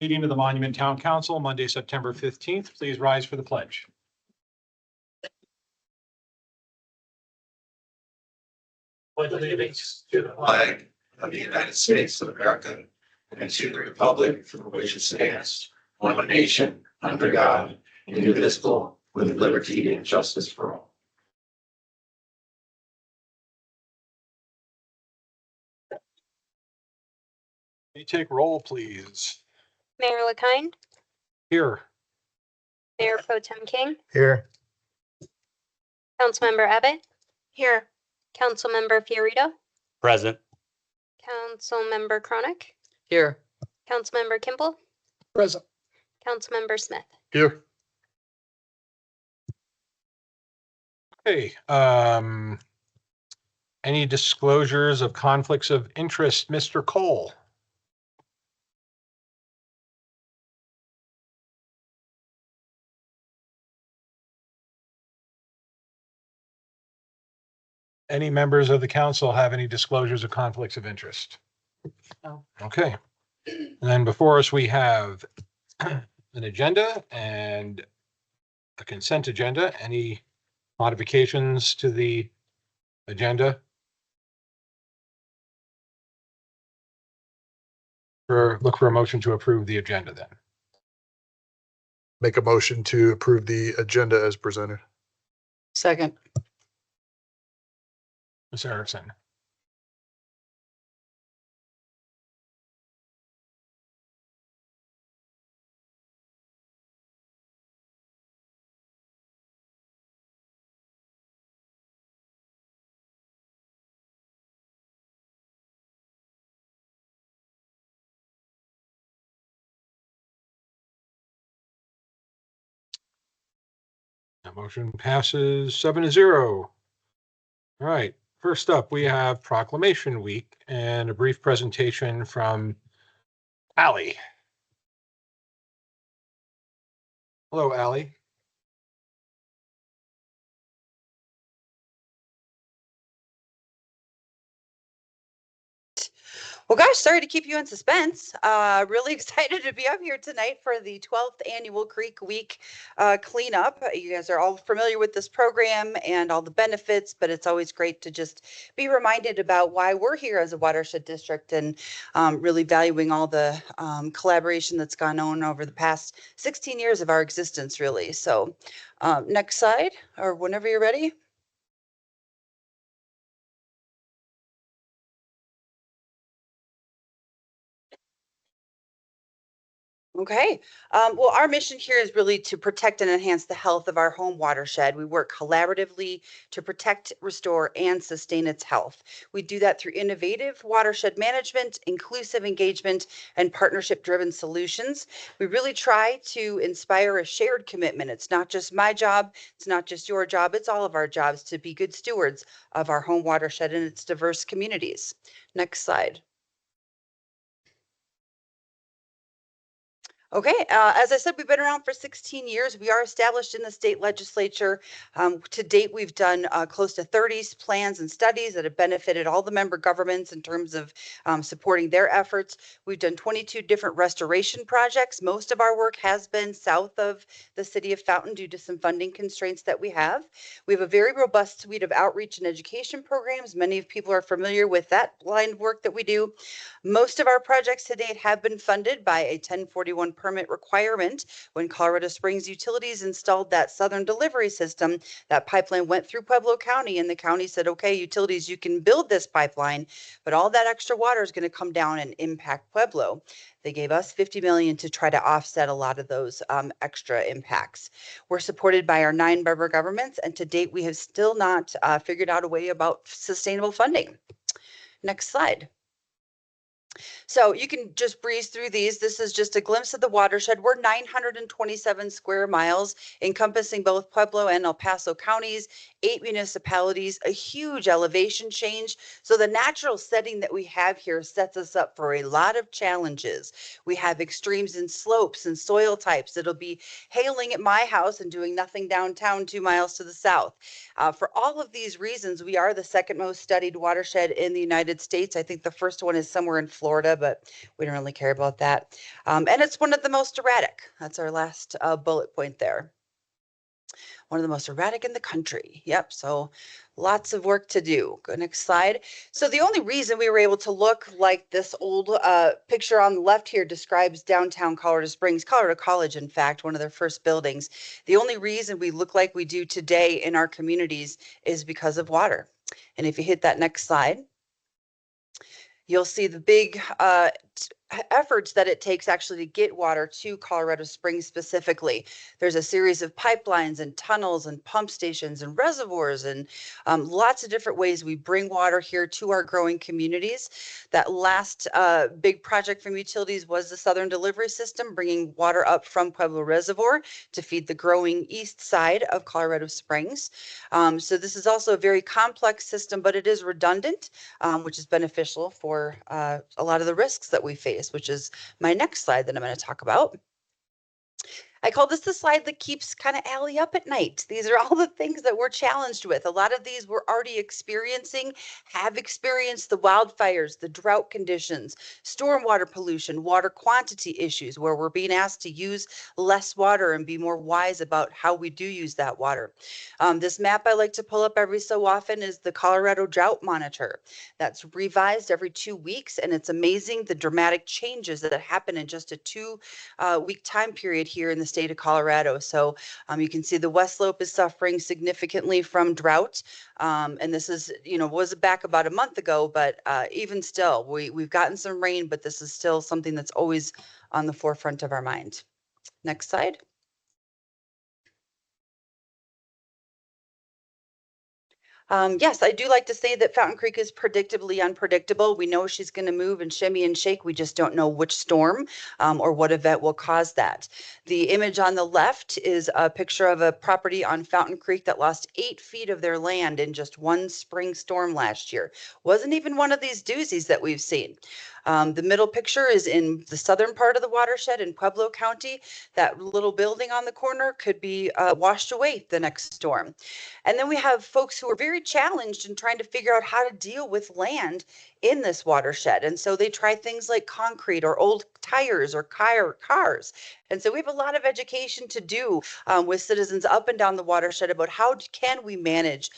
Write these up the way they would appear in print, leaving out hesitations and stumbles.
Meeting of the Monument Town Council, Monday, September 15th. Please rise for the pledge. Pledge allegiance to the flag of the United States of America and to the republic for which it stands, one nation, under God, indivisible, with liberty and justice for all. May you take roll, please. Mayor LaKind, Here. Mayor Pro Tem King, Here. Councilmember Abbott. Here. Councilmember Fiorito, Present. Councilmember Chronic, Here. Councilmember Kimball, Present. Councilmember Smith. Here. Okay. Any disclosures of conflicts of interest, Mr. Cole? Any members of the council have any disclosures of conflicts of interest? No. Okay. And then before us, we have an agenda and a consent agenda. Any modifications to the agenda? Look for a motion to approve the agenda then. Make a motion to approve the agenda as presented. Second. Ms. Erickson. The motion passes 7-0. All right. First up, we have Proclamation Week and a brief presentation from Allie. Hello, Allie. Well, gosh, sorry to keep you in suspense. Really excited to be up here tonight for the 12th annual Creek Week cleanup. You guys are all familiar with this program and all the benefits, but it's always great to just be reminded about why we're here as a watershed district and really valuing all the collaboration that's gone on over the past 16 years of our existence, really. So next slide, or whenever you're ready. Okay. Well, our mission here is really to protect and enhance the health of our home watershed. We work collaboratively to protect, restore, and sustain its health. We do that through innovative watershed management, inclusive engagement, and partnership-driven solutions. We really try to inspire a shared commitment. It's not just my job. It's not just your job. It's all of our jobs to be good stewards of our home watershed and its diverse communities. Next slide. Okay, as I said, we've been around for 16 years. We are established in the state legislature. To date, we've done close to 30 plans and studies that have benefited all the member governments in terms of supporting their efforts. We've done 22 different restoration projects. Most of our work has been south of the city of Fountain due to some funding constraints that we have. We have a very robust suite of outreach and education programs. Many people are familiar with that line of work that we do. Most of our projects to date have been funded by a 1041 permit requirement. When Colorado Springs Utilities installed that southern delivery system, that pipeline went through Pueblo County and the county said, okay, utilities, you can build this pipeline, but all that extra water is going to come down and impact Pueblo. They gave us $50 million to try to offset a lot of those extra impacts. We're supported by our 9 member governments, and to date, we have still not figured out a way about sustainable funding. Next slide. So you can just breeze through these. This is just a glimpse of the watershed. We're 927 square miles encompassing both Pueblo and El Paso counties 8 municipalities, a huge elevation change. So the natural setting that we have here sets us up for a lot of challenges. We have extremes in slopes and soil types. It'll be hailing at my house and doing nothing downtown 2 miles to the south. For all of these reasons, we are the second most studied watershed in the United States. I think the first one is somewhere in Florida, but we don't really care about that. And it's one of the most erratic. That's our last bullet point there. One of the most erratic in the country. Yep. So lots of work to do. Go next slide. So the only reason we were able to look like this old picture on the left here describes downtown Colorado Springs, Colorado College, in fact, one of their first buildings. The only reason we look like we do today in our communities is because of water. And if you hit that next slide, you'll see the big efforts that it takes actually to get water to Colorado Springs specifically. There's a series of pipelines and tunnels and pump stations and reservoirs and lots of different ways we bring water here to our growing communities. That last big project from utilities was the Southern Delivery System, bringing water up from Pueblo Reservoir to feed the growing east side of Colorado Springs. So this is also a very complex system, but it is redundant, which is beneficial for a lot of the risks that we face, which is my next slide that I'm going to talk about. I call this the slide that keeps kind of Allie up at night. These are all the things that we're challenged with. A lot of these we're already experiencing, have experienced the wildfires, the drought conditions, stormwater pollution, water quantity issues, where we're being asked to use less water and be more wise about how we do use that water. This map I like to pull up every so often is the Colorado Drought Monitor. That's revised every 2 weeks, and it's amazing the dramatic changes that happen in just a 2-week time period here in the state of Colorado. So you can see the West Slope is suffering significantly from drought. And this is, was back about a month ago, but even still, we've gotten some rain, but this is still something that's always on the forefront of our mind. Next slide. Yes, I do like to say that Fountain Creek is predictably unpredictable. We know she's going to move and shimmy and shake. We just don't know which storm or what event will cause that. The image on the left is a picture of a property on Fountain Creek that lost 8 feet of their land in just one spring storm last year. Wasn't even one of these doozies that we've seen. The middle picture is in the southern part of the watershed in Pueblo County. That little building on the corner could be washed away the next storm. And then we have folks who are very challenged in trying to figure out how to deal with land in this watershed. And so they try things like concrete or old tires or cars. And so we have a lot of education to do with citizens up and down the watershed about how can we manage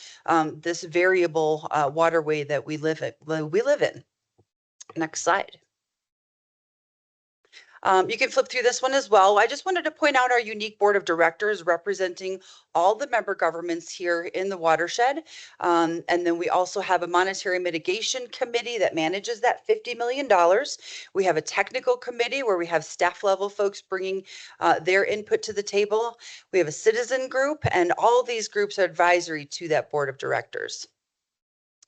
this variable waterway that we live in. Next slide. You can flip through this one as well. I just wanted to point out our unique board of directors representing all the member governments here in the watershed. And then we also have a monetary mitigation committee that manages that $50 million. We have a technical committee where we have staff level folks bringing their input to the table. We have a citizen group, and all these groups are advisory to that board of directors.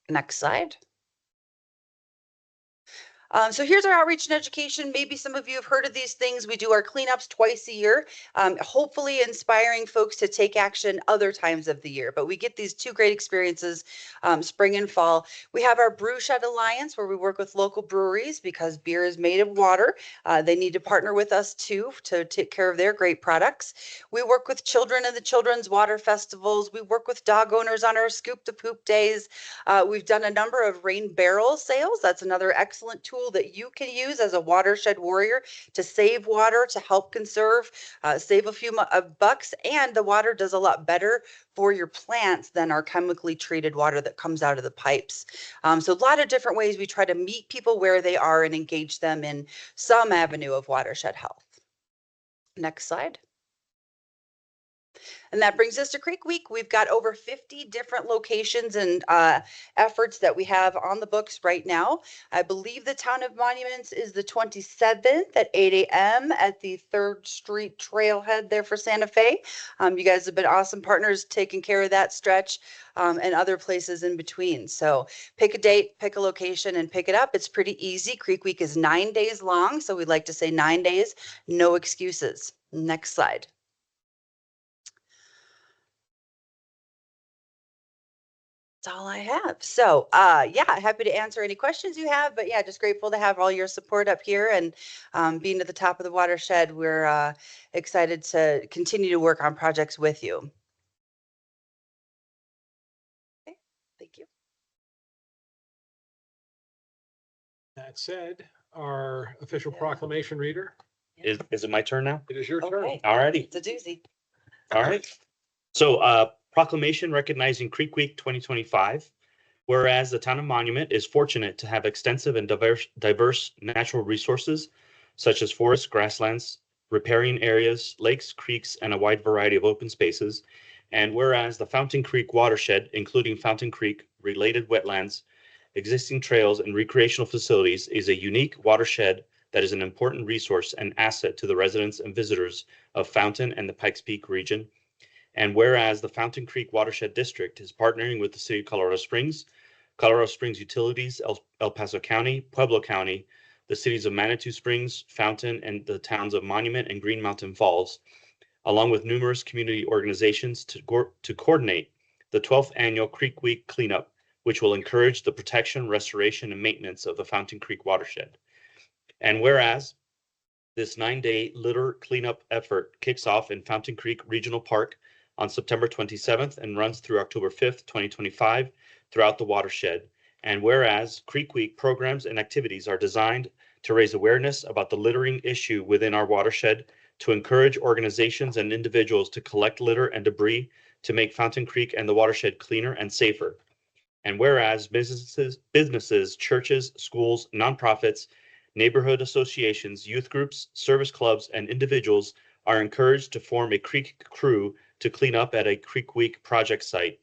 Next slide. So here's our outreach and education. Maybe some of you have heard of these things. We do our cleanups twice a year, hopefully inspiring folks to take action other times of the year. But we get these 2 great experiences, spring and fall. We have our Brew Shed Alliance, where we work with local breweries because beer is made of water. They need to partner with us too to take care of their great products. We work with children in the Children's Water Festivals. We work with dog owners on our Scoop to Poop days. We've done a number of rain barrel sales. That's another excellent tool that you can use as a watershed warrior to save water, to help conserve, save a few bucks, and the water does a lot better for your plants than our chemically treated water that comes out of the pipes. So a lot of different ways we try to meet people where they are and engage them in some avenue of watershed health. Next slide. And that brings us to Creek Week. We've got over 50 different locations and efforts that we have on the books right now. I believe the Town of Monuments is the 27th at 8 a.m. at the 3rd Street Trailhead there for Santa Fe. You guys have been awesome partners taking care of that stretch and other places in between. So pick a date, pick a location, and pick it up. It's pretty easy. Creek Week is 9 days long, so we'd like to say 9 days, no excuses. Next slide. That's all I have. So, yeah, happy to answer any questions you have, but yeah, just grateful to have all your support up here and being at the top of the watershed. We're excited to continue to work on projects with you. Okay, thank you. That said, our official Yeah. proclamation reader, Is it my turn now? it is your turn. Okay, All righty. it's a doozy. All right. So proclamation recognizing Creek Week 2025. Whereas the town of Monument is fortunate to have extensive and diverse natural resources such as forests, grasslands, riparian areas, lakes, creeks, and a wide variety of open spaces. And whereas the Fountain Creek watershed, including Fountain Creek, related wetlands, existing trails, and recreational facilities, is a unique watershed that is an important resource and asset to the residents and visitors of Fountain and the Pikes Peak region. And whereas the Fountain Creek Watershed District is partnering with the City of Colorado Springs Utilities, El Paso County, Pueblo County, the cities of Manitou Springs, Fountain, and the towns of Monument and Green Mountain Falls, along with numerous community organizations to coordinate the 12th annual Creek Week cleanup, which will encourage the protection, restoration, and maintenance of the Fountain Creek watershed. And whereas this 9-day litter cleanup effort kicks off in Fountain Creek Regional Park on September 27th and runs through October 5th, 2025 throughout the watershed. And whereas Creek Week programs and activities are designed to raise awareness about the littering issue within our watershed, to encourage organizations and individuals to collect litter and debris to make Fountain Creek and the watershed cleaner and safer. And whereas businesses, churches, schools, nonprofits, neighborhood associations, youth groups, service clubs, and individuals are encouraged to form a creek crew to clean up at a Creek Week project site.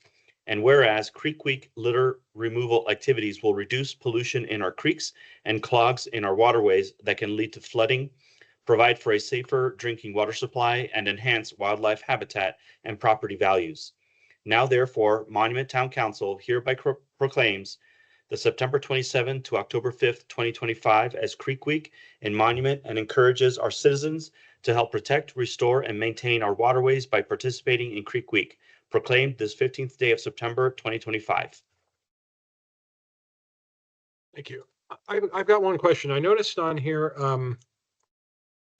And whereas Creek Week litter removal activities will reduce pollution in our creeks and clogs in our waterways that can lead to flooding, provide for a safer drinking water supply, and enhance wildlife habitat and property values. Now, therefore, Monument Town Council hereby proclaims the September 27th to October 5th, 2025 as Creek Week in Monument, and encourages our citizens to help protect, restore, and maintain our waterways by participating in Creek Week, proclaimed this 15th day of September 2025. Thank you. I've got one question. I noticed on here,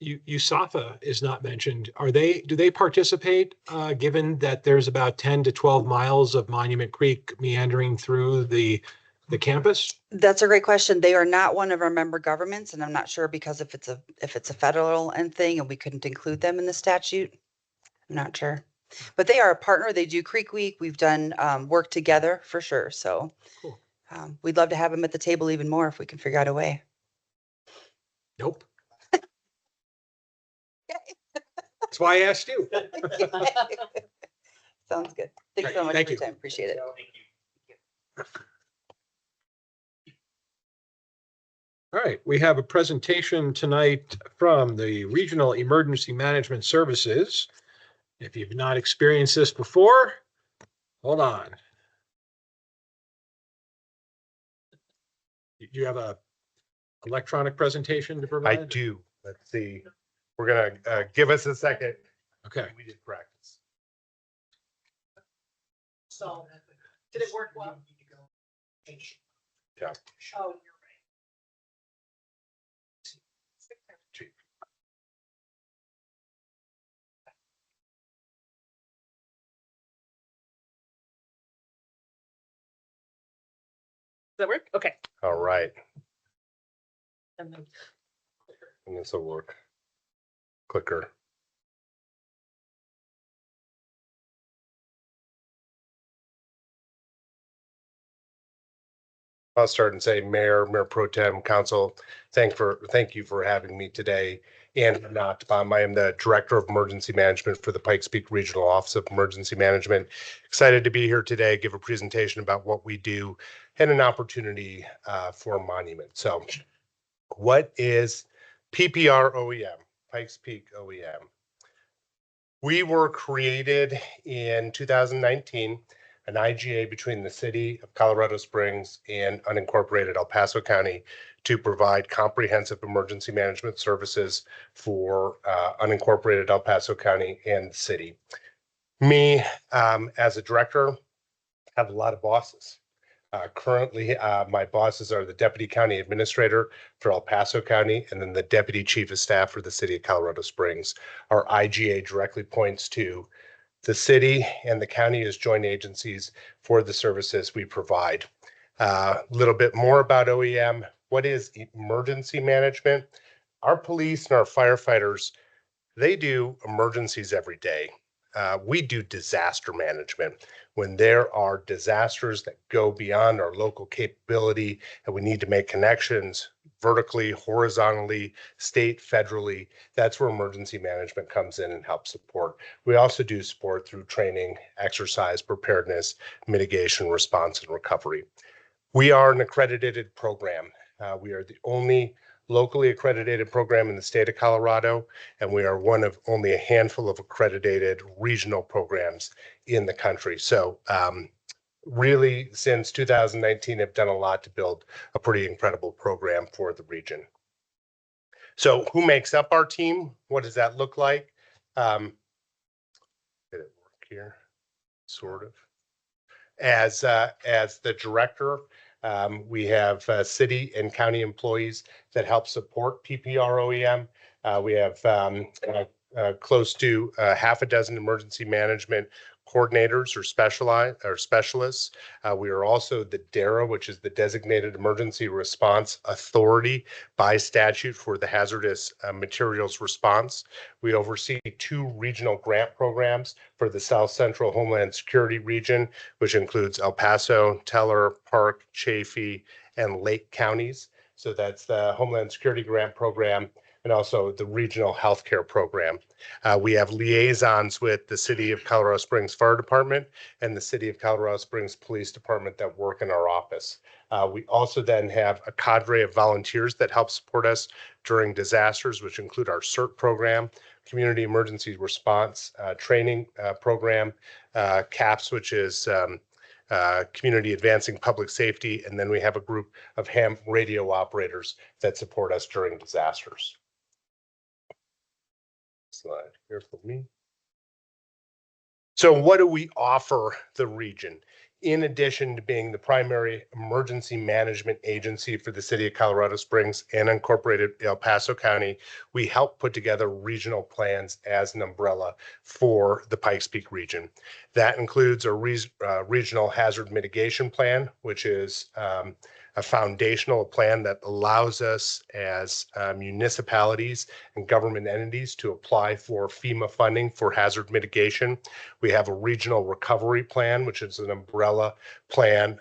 USAFA is not mentioned. Do they participate, given that there's about 10 to 12 miles of Monument Creek meandering through the campus? That's a great question. They are not one of our member governments, and I'm not sure because if it's a federal thing and we couldn't include them in the statute. I'm not sure. But they are a partner. They do Creek Week. We've done work together for sure. So Cool. We'd love to have them at the table even more if we can figure out a way. Nope. That's why I asked you. Sounds good. Thanks so much Thank for your you. time. Appreciate it. All right, we have a presentation tonight from the Regional Emergency Management Services. If you've not experienced this before, hold on. Do you have a electronic presentation to I provide? do. Let's see. We're gonna give us a second. Okay. We did practice. So, did it work well? Yeah. Oh, you're right. Does that work? Okay. All right. And this will work. Clicker. I'll start and say, Mayor Pro Tem, Council, thank you for having me today. And not, I am the Director of Emergency Management for the Pikes Peak Regional Office of Emergency Management. Excited to be here today, give a presentation about what we do and an opportunity for Monument. So what is PPR OEM, Pikes Peak OEM? We were created in 2019, an IGA between the city of Colorado Springs and unincorporated El Paso County to provide comprehensive emergency management services for unincorporated El Paso County and the city. Me, as a director, have a lot of bosses. Currently, my bosses are the Deputy County Administrator for El Paso County and then the Deputy Chief of Staff for the City of Colorado Springs. Our IGA directly points to the city and the county as joint agencies for the services we provide. A little bit more about OEM. What is emergency management? Our police and our firefighters, they do emergencies every day. We do disaster management. When there are disasters that go beyond our local capability and we need to make connections vertically, horizontally, state, federally, that's where emergency management comes in and helps support. We also do support through training, exercise, preparedness, mitigation, response, and recovery. We are an accredited program. We are the only locally accredited program in the state of Colorado, and we are one of only a handful of accredited regional programs in the country. So really, since 2019, have done a lot to build a pretty incredible program for the region. So who makes up our team? What does that look like? Did it work here? Sort of. As the director, we have city and county employees that help support PPR OEM. We have close to half a dozen emergency management coordinators or specialists. We are also the DARA, which is the Designated Emergency Response Authority by statute for the hazardous materials response. We oversee 2 regional grant programs for the South Central Homeland Security region, which includes El Paso, Teller, Park, Chaffee, and Lake counties. So that's the Homeland Security Grant Program and also the Regional Healthcare Program. We have liaisons with the City of Colorado Springs Fire Department and the City of Colorado Springs Police Department that work in our office. We also then have a cadre of volunteers that help support us during disasters, which include our CERT program, Community Emergency Response Training Program, CAPS, which is Community Advancing Public Safety, and then we have a group of ham radio operators that support us during disasters. Slide here for me. So what do we offer the region? In addition to being the primary emergency management agency for the City of Colorado Springs and incorporated El Paso County, we help put together regional plans as an umbrella for the Pikes Peak region. That includes a regional hazard mitigation plan, which is a foundational plan that allows us as municipalities and government entities to apply for FEMA funding for hazard mitigation. We have a regional recovery plan, which is an umbrella plan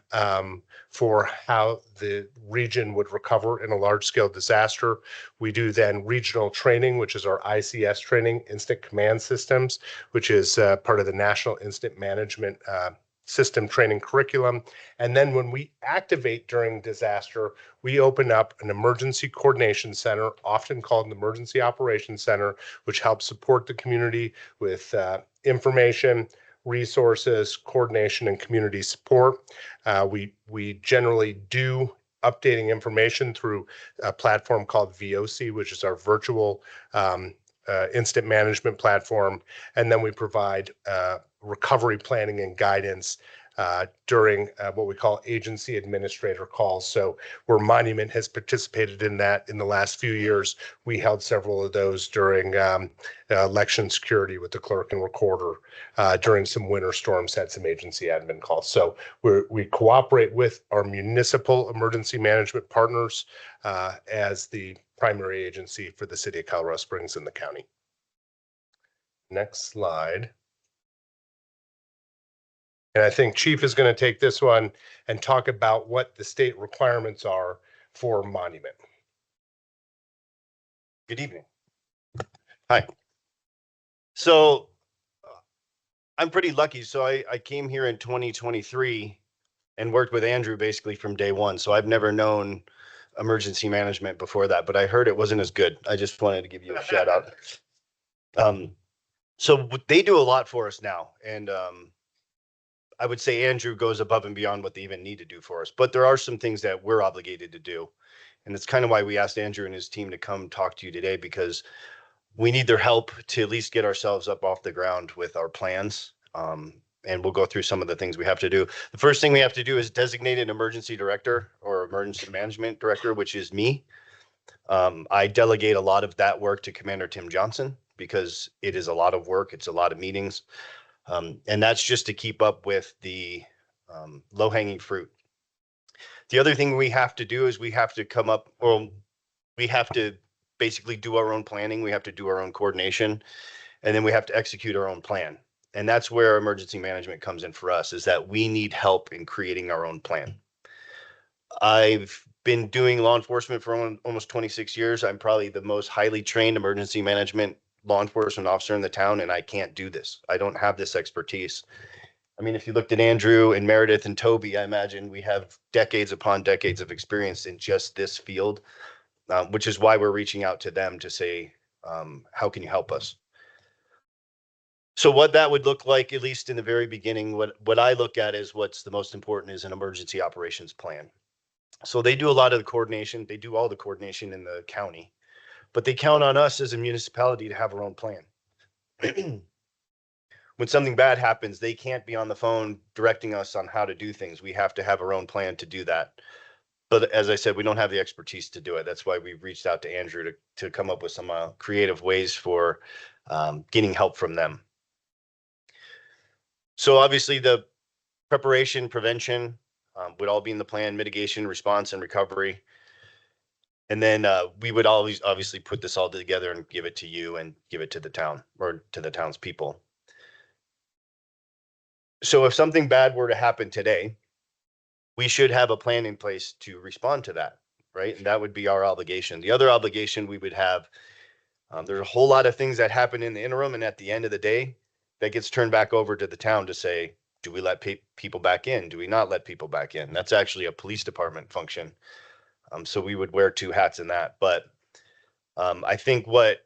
for how the region would recover in a large-scale disaster. We do then regional training, which is our ICS training, Instant Command Systems, which is part of the National Instant Management System training curriculum. And then when we activate during disaster, we open up an emergency coordination center, often called an emergency operations center, which helps support the community with information, resources, coordination, and community support. We generally do updating information through a platform called VOC, which is our virtual instant management platform. And then we provide recovery planning and guidance during what we call agency administrator calls. So where Monument has participated in that in the last few years, we held several of those during election security with the clerk and recorder. During some winter storms, had some agency admin calls. So we cooperate with our municipal emergency management partners as the primary agency for the City of Colorado Springs and the county. Next slide. And I think Chief is going to take this one and talk about what the state requirements are for Monument. Good evening. Hi. So I'm pretty lucky. So I came here in 2023 and worked with Andrew basically from day one. So I've never known emergency management before that, but I heard it wasn't as good. I just wanted to give you a shout out. So they do a lot for us now. And I would say Andrew goes above and beyond what they even need to do for us. But there are some things that we're obligated to do. And that's kind of why we asked Andrew and his team to come talk to you today, because we need their help to at least get ourselves up off the ground with our plans. And and we'll go through some of the things we have to do. The first thing we have to do is designate an emergency director or emergency management director, which is me. I delegate a lot of that work to Commander Tim Johnson because it is a lot of work. It's a lot of meetings. And that's just to keep up with the low hanging fruit. The other thing we have to do is we have to come up, or we have to basically do our own planning. We have to do our own coordination, and then we have to execute our own plan. And that's where emergency management comes in for us, is that we need help in creating our own plan. I've been doing law enforcement for almost 26 years. I'm probably the most highly trained emergency management law enforcement officer in the town, and I can't do this. I don't have this expertise. I mean, if you looked at Andrew and Meredith and Toby, I imagine we have decades upon decades of experience in just this field, which is why we're reaching out to them to say, how can you help us? So what that would look like, at least in the very beginning, what I look at is what's the most important is an emergency operations plan. So they do a lot of the coordination. They do all the coordination in the county, but they count on us as a municipality to have our own plan. When something bad happens, they can't be on the phone directing us on how to do things. We have to have our own plan to do that. But as I said, we don't have the expertise to do it. That's why we've reached out to Andrew to come up with some creative ways for getting help from them. So obviously the preparation, prevention would all be in the plan, mitigation, response, and recovery. And then we would always obviously put this all together and give it to you and give it to the town or to the townspeople. So if something bad were to happen today, we should have a plan in place to respond to that, right? And that would be our obligation. The other obligation we would have, there's a whole lot of things that happen in the interim and at the end of the day that gets turned back over to the town to say, do we let people back in? Do we not let people back in? That's actually a police department function. So we would wear two hats in that. But I think what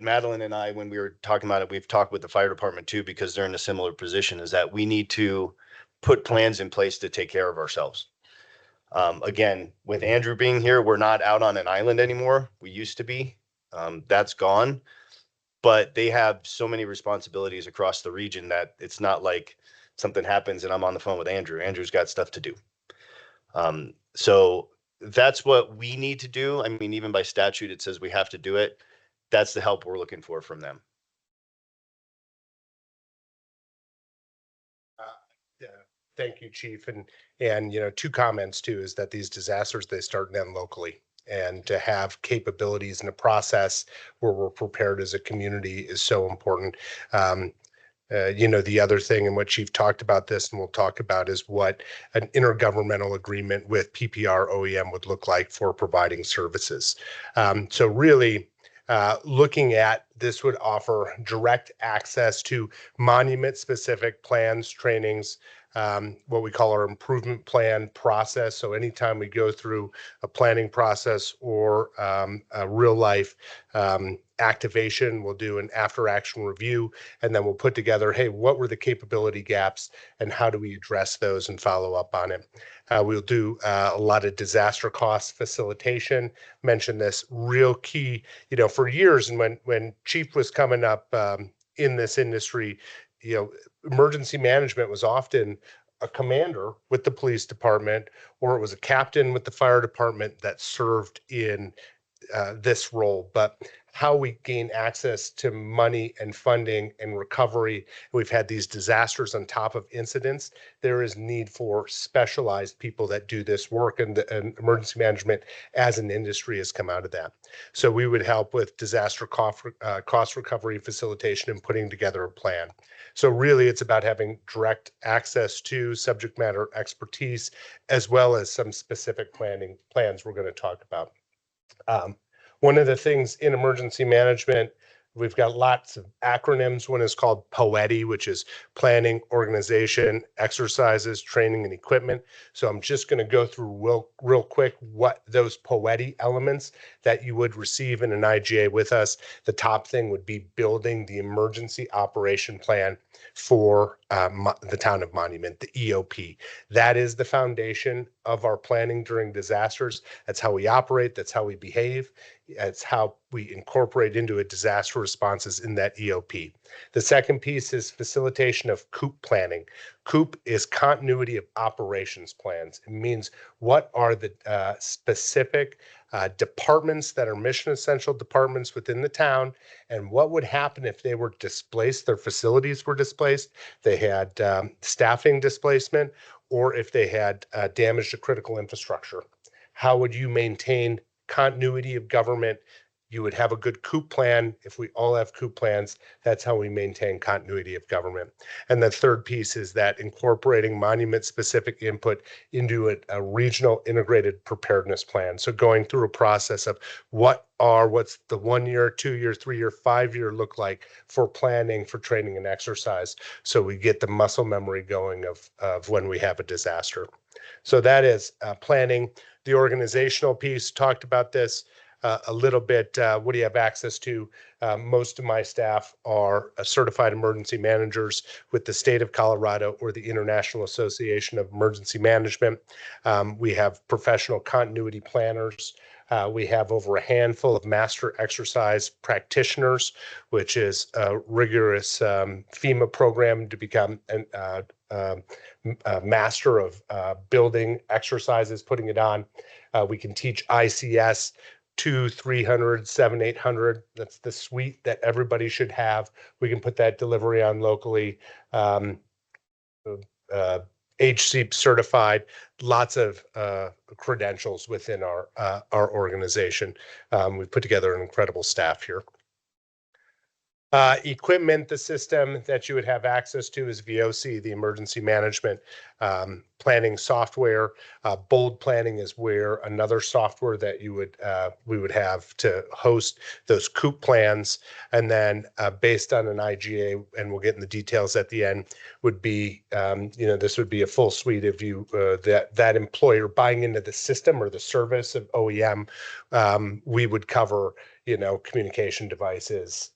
Madeline and I, when we were talking about it, we've talked with the fire department too, because they're in a similar position, is that we need to put plans in place to take care of ourselves. Again, with Andrew being here, we're not out on an island anymore. We used to be. That's gone. But they have so many responsibilities across the region that it's not like something happens and I'm on the phone with Andrew. Andrew's got stuff to do. So that's what we need to do. I mean, even by statute, it says we have to do it. That's the help we're looking for from them. Yeah, thank you, Chief. And you know, two comments too is that these disasters, they start and end locally. And to have capabilities and a process where we're prepared as a community is so important. You know, the other thing, and what Chief talked about this, and we'll talk about, is what an intergovernmental agreement with PPR OEM would look like for providing services. So really, looking at this would offer direct access to monument-specific plans, trainings, what we call our improvement plan process. So anytime we go through a planning process or a real life activation, we'll do an after action review, and then we'll put together, hey, what were the capability gaps and how do we address those and follow up on it? We'll do a lot of disaster cost facilitation. Mention this real key, you know, for years. And when Chief was coming up in this industry, you know, emergency management was often a commander with the police department, or it was a captain with the fire department that served in this role. But how we gain access to money and funding and recovery, we've had these disasters on top of incidents. There is need for specialized people that do this work, and emergency management as an industry has come out of that. So we would help with disaster cost recovery facilitation and putting together a plan. So really, it's about having direct access to subject matter expertise, as well as some specific plans we're going to talk about. One of the things in emergency management, we've got lots of acronyms. One is called POETI, which is planning, organization, exercises, training, and equipment. So I'm just going to go through real quick what those POETI elements that you would receive in an IGA with us. The top thing would be building the emergency operation plan for the town of Monument, the EOP. That is the foundation of our planning during disasters. That's how we operate. That's how we behave. That's how we incorporate into a disaster responses in that EOP. The second piece is facilitation of COOP planning. COOP is continuity of operations plans. It means what are the specific departments that are mission essential departments within the town, and what would happen if they were displaced, their facilities were displaced, they had staffing displacement, or if they had damage to critical infrastructure. How would you maintain continuity of government? You would have a good COOP plan. If we all have COOP plans, that's how we maintain continuity of government. And the third piece is that incorporating monument-specific input into a regional integrated preparedness plan. So going through a process of what's the 1 year, 2 year, 3 year, 5 year look like for planning, for training and exercise. So we get the muscle memory going of when we have a disaster. So that is planning. The organizational piece, talked about this a little bit. What do you have access to? Most of my staff are certified emergency managers with the state of Colorado or the International Association of Emergency Management. We have professional continuity planners. We have over a handful of master exercise practitioners, which is a rigorous FEMA program to become a master of building exercises, putting it on. We can teach ICS 2, 300, 7, 800. That's the suite that everybody should have. We can put that delivery on locally. HCEP certified, lots of credentials within our organization. We've put together an incredible staff here. Equipment, the system that you would have access to is VOC, the emergency management planning software. Bold planning is where another software that we would have to host those COOP plans. And then based on an IGA, and we'll get in the details at the end, would be, this would be a full suite of that employer buying into the system or the service of OEM. We would cover, communication devices,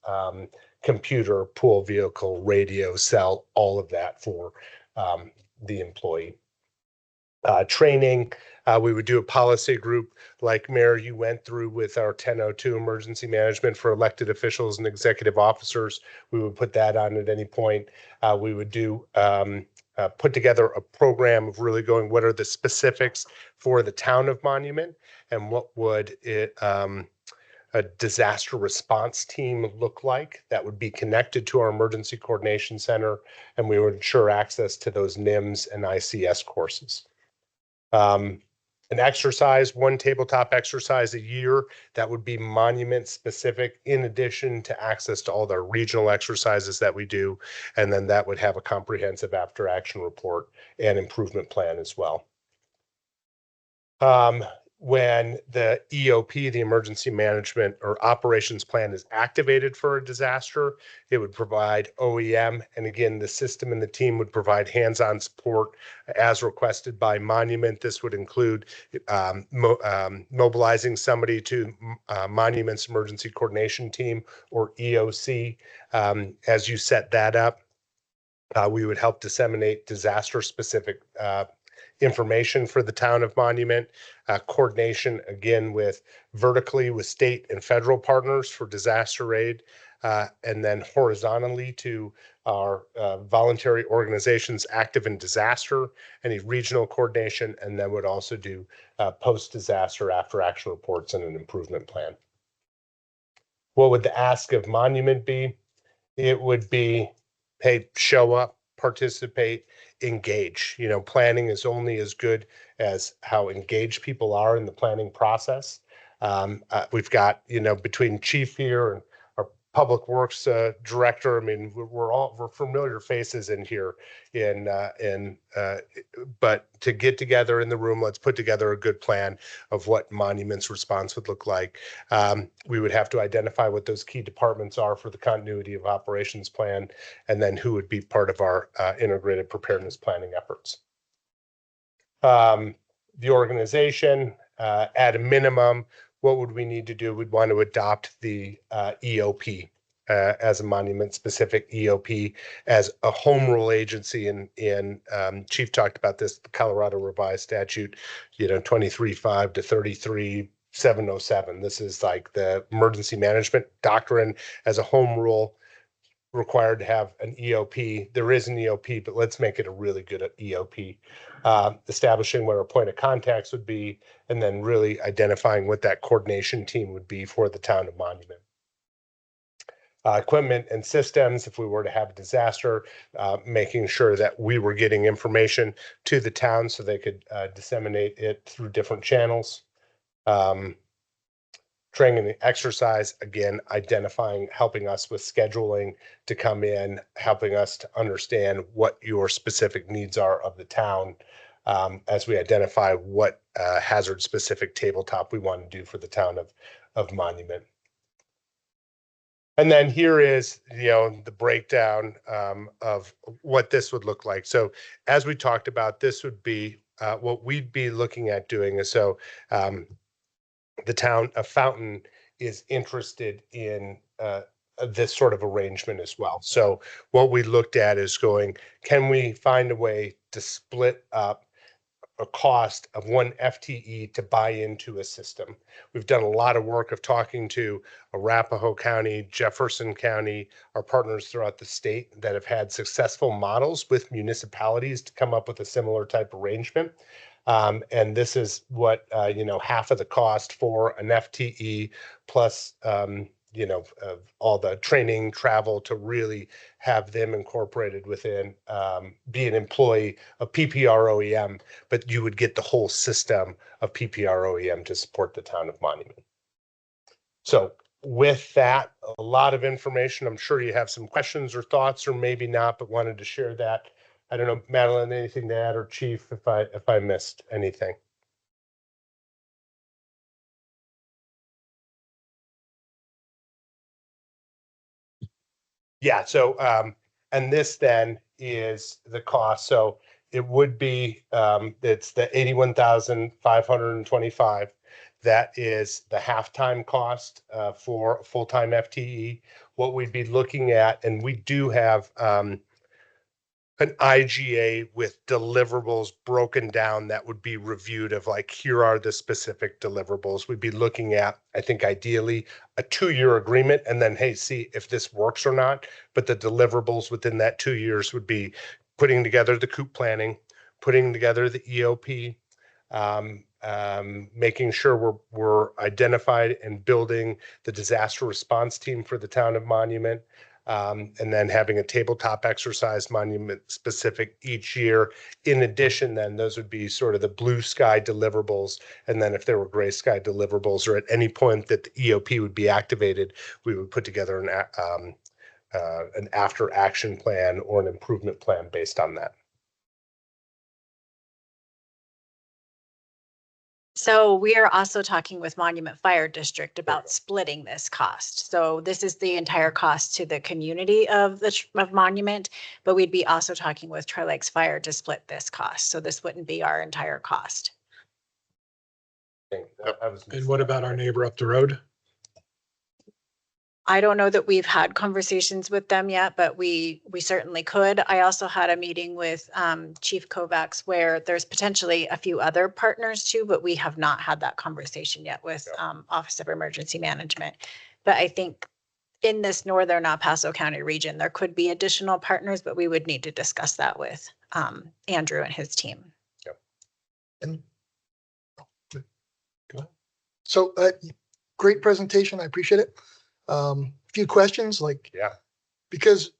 computer, pool vehicle, radio, cell, all of that for the employee. Training, we would do a policy group like Mayor, you went through with our 1002 emergency management for elected officials and executive officers. We would put that on at any point. We would do put together a program of really going, what are the specifics for the town of Monument, and what would a disaster response team look like that would be connected to our emergency coordination center, and we would ensure access to those NIMS and ICS courses. An exercise, one tabletop exercise a year that would be Monument specific, in addition to access to all the regional exercises that we do. And then that would have a comprehensive after action report and improvement plan as well. When the EOP, the emergency management or operations plan, is activated for a disaster, it would provide OEM. And again, the system and the team would provide hands-on support as requested by Monument. This would include mobilizing somebody to Monument's emergency coordination team, or EOC. As you set that up, we would help disseminate disaster-specific information for the town of Monument, coordination again with vertically with state and federal partners for disaster aid, and then horizontally to our voluntary organizations active in disaster, any regional coordination, and then would also do post-disaster after action reports and an improvement plan. What would the ask of Monument be? It would be, hey, show up, participate, engage. Planning is only as good as how engaged people are in the planning process. We've got, between chief here and our public works director, I mean, we're familiar faces in here but to get together in the room, let's put together a good plan of what Monument's response would look like. We would have to identify what those key departments are for the continuity of operations plan, and then who would be part of our integrated preparedness planning efforts. The organization, at a minimum, what would we need to do? We'd want to adopt the EOP as a monument-specific EOP as a home rule agency. And Chief talked about this, the Colorado Revised Statute, 23.5 to 33.707. This is like the emergency management doctrine as a home rule required to have an EOP. There is an EOP, but let's make it a really good EOP. Establishing where a point of contacts would be, and then really identifying what that coordination team would be for the town of Monument. Equipment and systems, if we were to have a disaster, making sure that we were getting information to the town so they could disseminate it through different channels. Training and exercise, again, identifying, helping us with scheduling to come in, helping us to understand what your specific needs are of the town as we identify what hazard specific tabletop we want to do for the town of Monument. And then here is, the breakdown of what this would look like. So as we talked about, this would be what we'd be looking at doing is the town of Fountain is interested in this sort of arrangement as well. So what we looked at is going, can we find a way to split up a cost of one FTE to buy into a system? We've done a lot of work of talking to Arapahoe County, Jefferson County, our partners throughout the state that have had successful models with municipalities to come up with a similar type arrangement. And this is what, half of the cost for an FTE plus, all the training, travel to really have them incorporated within, be an employee of PPR OEM, but you would get the whole system of PPR OEM to support the town of Monument. So with that, a lot of information. I'm sure you have some questions or thoughts, or maybe not, but wanted to share that. I don't know, Madeline, anything to add, or Chief, if I missed anything? Yeah, so and this then is the cost. So it would be it's the 81,525. That is the halftime cost for a full-time FTE. What we'd be looking at, and we do have an IGA with deliverables broken down that would be reviewed of like, here are the specific deliverables. We'd be looking at, I think ideally, a 2-year agreement and then, hey, see if this works or not. But the deliverables within that 2 years would be putting together the COOP planning, putting together the EOP, making sure we're identified and building the disaster response team for the town of Monument. And then having a tabletop exercise Monument specific each year. In addition, then those would be sort of the blue sky deliverables. And then if there were gray sky deliverables, or at any point that the EOP would be activated, we would put together an after action plan or an improvement plan based on that. So we are also talking with Monument Fire District about splitting this cost. So this is the entire cost to the community of Monument, but we'd be also talking with Tri Lakes Fire to split this cost. So this wouldn't be our entire cost. And what about our neighbor up the road? I don't know that we've had conversations with them yet, but we certainly could. I also had a meeting with Chief Kovacs where there's potentially a few other partners too, but we have not had that conversation yet with Office of Emergency Management. But I think in this northern El Paso County region, there could be additional partners, but we would need to discuss that with Andrew and his team. Yep. And so great presentation. I appreciate it. Few questions, because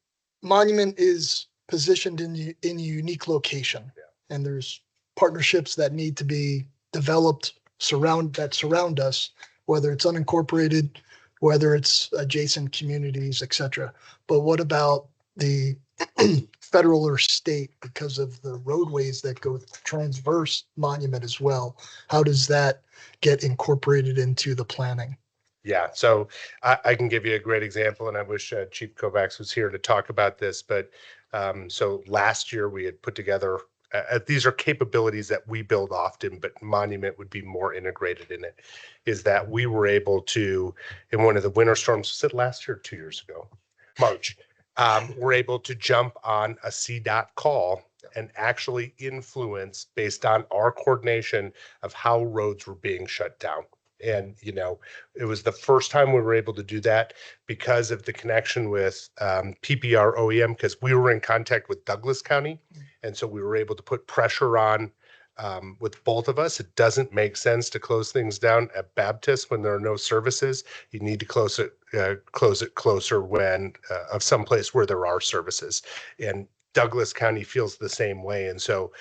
Monument is positioned in a unique location, and there's partnerships that need to be developed that surround us, whether it's unincorporated, whether it's adjacent communities, etc. But what about the federal or state, because of the roadways that go transverse Monument as well? How does that get incorporated into the planning? Yeah, so I can give you a great example, and I wish Chief Kovacs was here to talk about this. But so last year we had put together, these are capabilities that we build often, but Monument would be more integrated in it, is that we were able to, in one of the winter storms, was it last year or 2 years ago? March, were able to jump on a CDOT call and actually influence based on our coordination of how roads were being shut down. And, you know, it was the first time we were able to do that because of the connection with PPR OEM, because we were in contact with Douglas County. And so we were able to put pressure on with both of us. It doesn't make sense to close things down at Baptist when there are no services. You need to close it closer when of some place where there are services. And Douglas County feels the same way. And so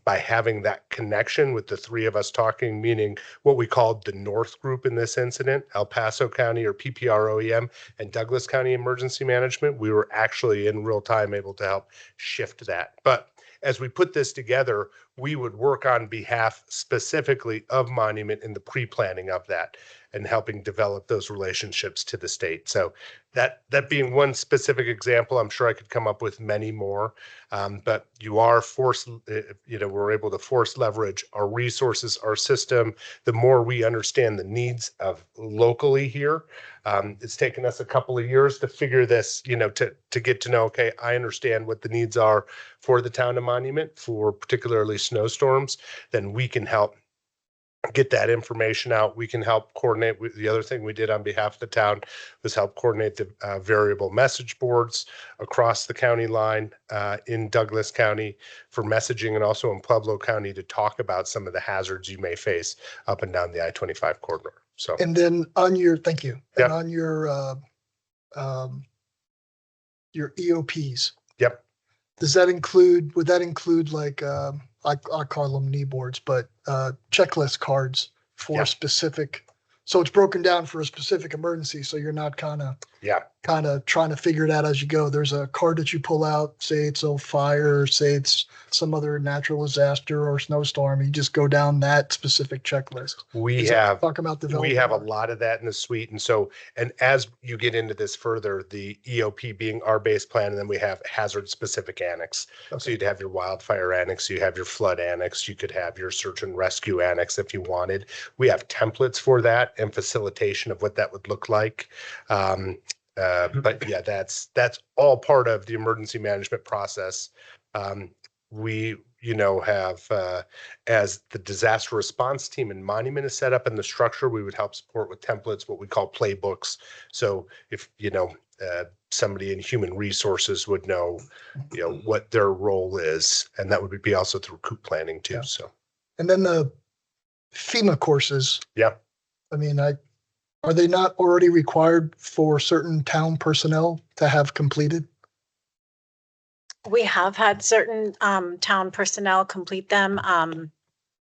by having that connection with the three of us talking, meaning what we called the North Group in this incident, El Paso County or PPR OEM and Douglas County Emergency Management, we were actually in real time able to help shift that. But as we put this together, we would work on behalf specifically of Monument in the pre-planning of that and helping develop those relationships to the state. So that being one specific example, I'm sure I could come up with many more, but you are forced, you know, we're able to force leverage our resources, our system. The more we understand the needs of locally here, it's taken us a couple of years to figure this, you know, to get to know, okay, I understand what the needs are for the town of Monument for particularly snowstorms, then we can help get that information out. We can help coordinate. The other thing we did on behalf of the town was help coordinate the variable message boards across the county line in Douglas County for messaging, and also in Pueblo County to talk about some of the hazards you may face up and down the I-25 corridor. So, And then on your, thank you. Yep. And on your EOPs, yep. does that include, would that include like, I call them knee boards, but checklist cards for Yeah. specific, so it's broken down for a specific emergency, so you're not kind of trying to figure it out as you go. There's a card that you pull out, say it's a fire, say it's some other natural disaster or snowstorm. You just go down that specific checklist. We Is that have talk about developing? we have a lot of that in the suite. And so, and as you get into this further, the EOP being our base plan, and then we have hazard specific annex. So Okay. you'd have your wildfire annex, you have your flood annex, you could have your search and rescue annex if you wanted. We have templates for that and facilitation of what that would look like. But yeah, that's all part of the emergency management process. We, you know, have as the disaster response team and Monument is set up in the structure, we would help support with templates, what we call playbooks. So if, you know, somebody in human resources would know, you know, what their role is, and that would be also through COOP planning too. Yeah. So, And then the FEMA courses. yeah. I mean, are they not already required for certain town personnel to have completed? We have had certain town personnel complete them.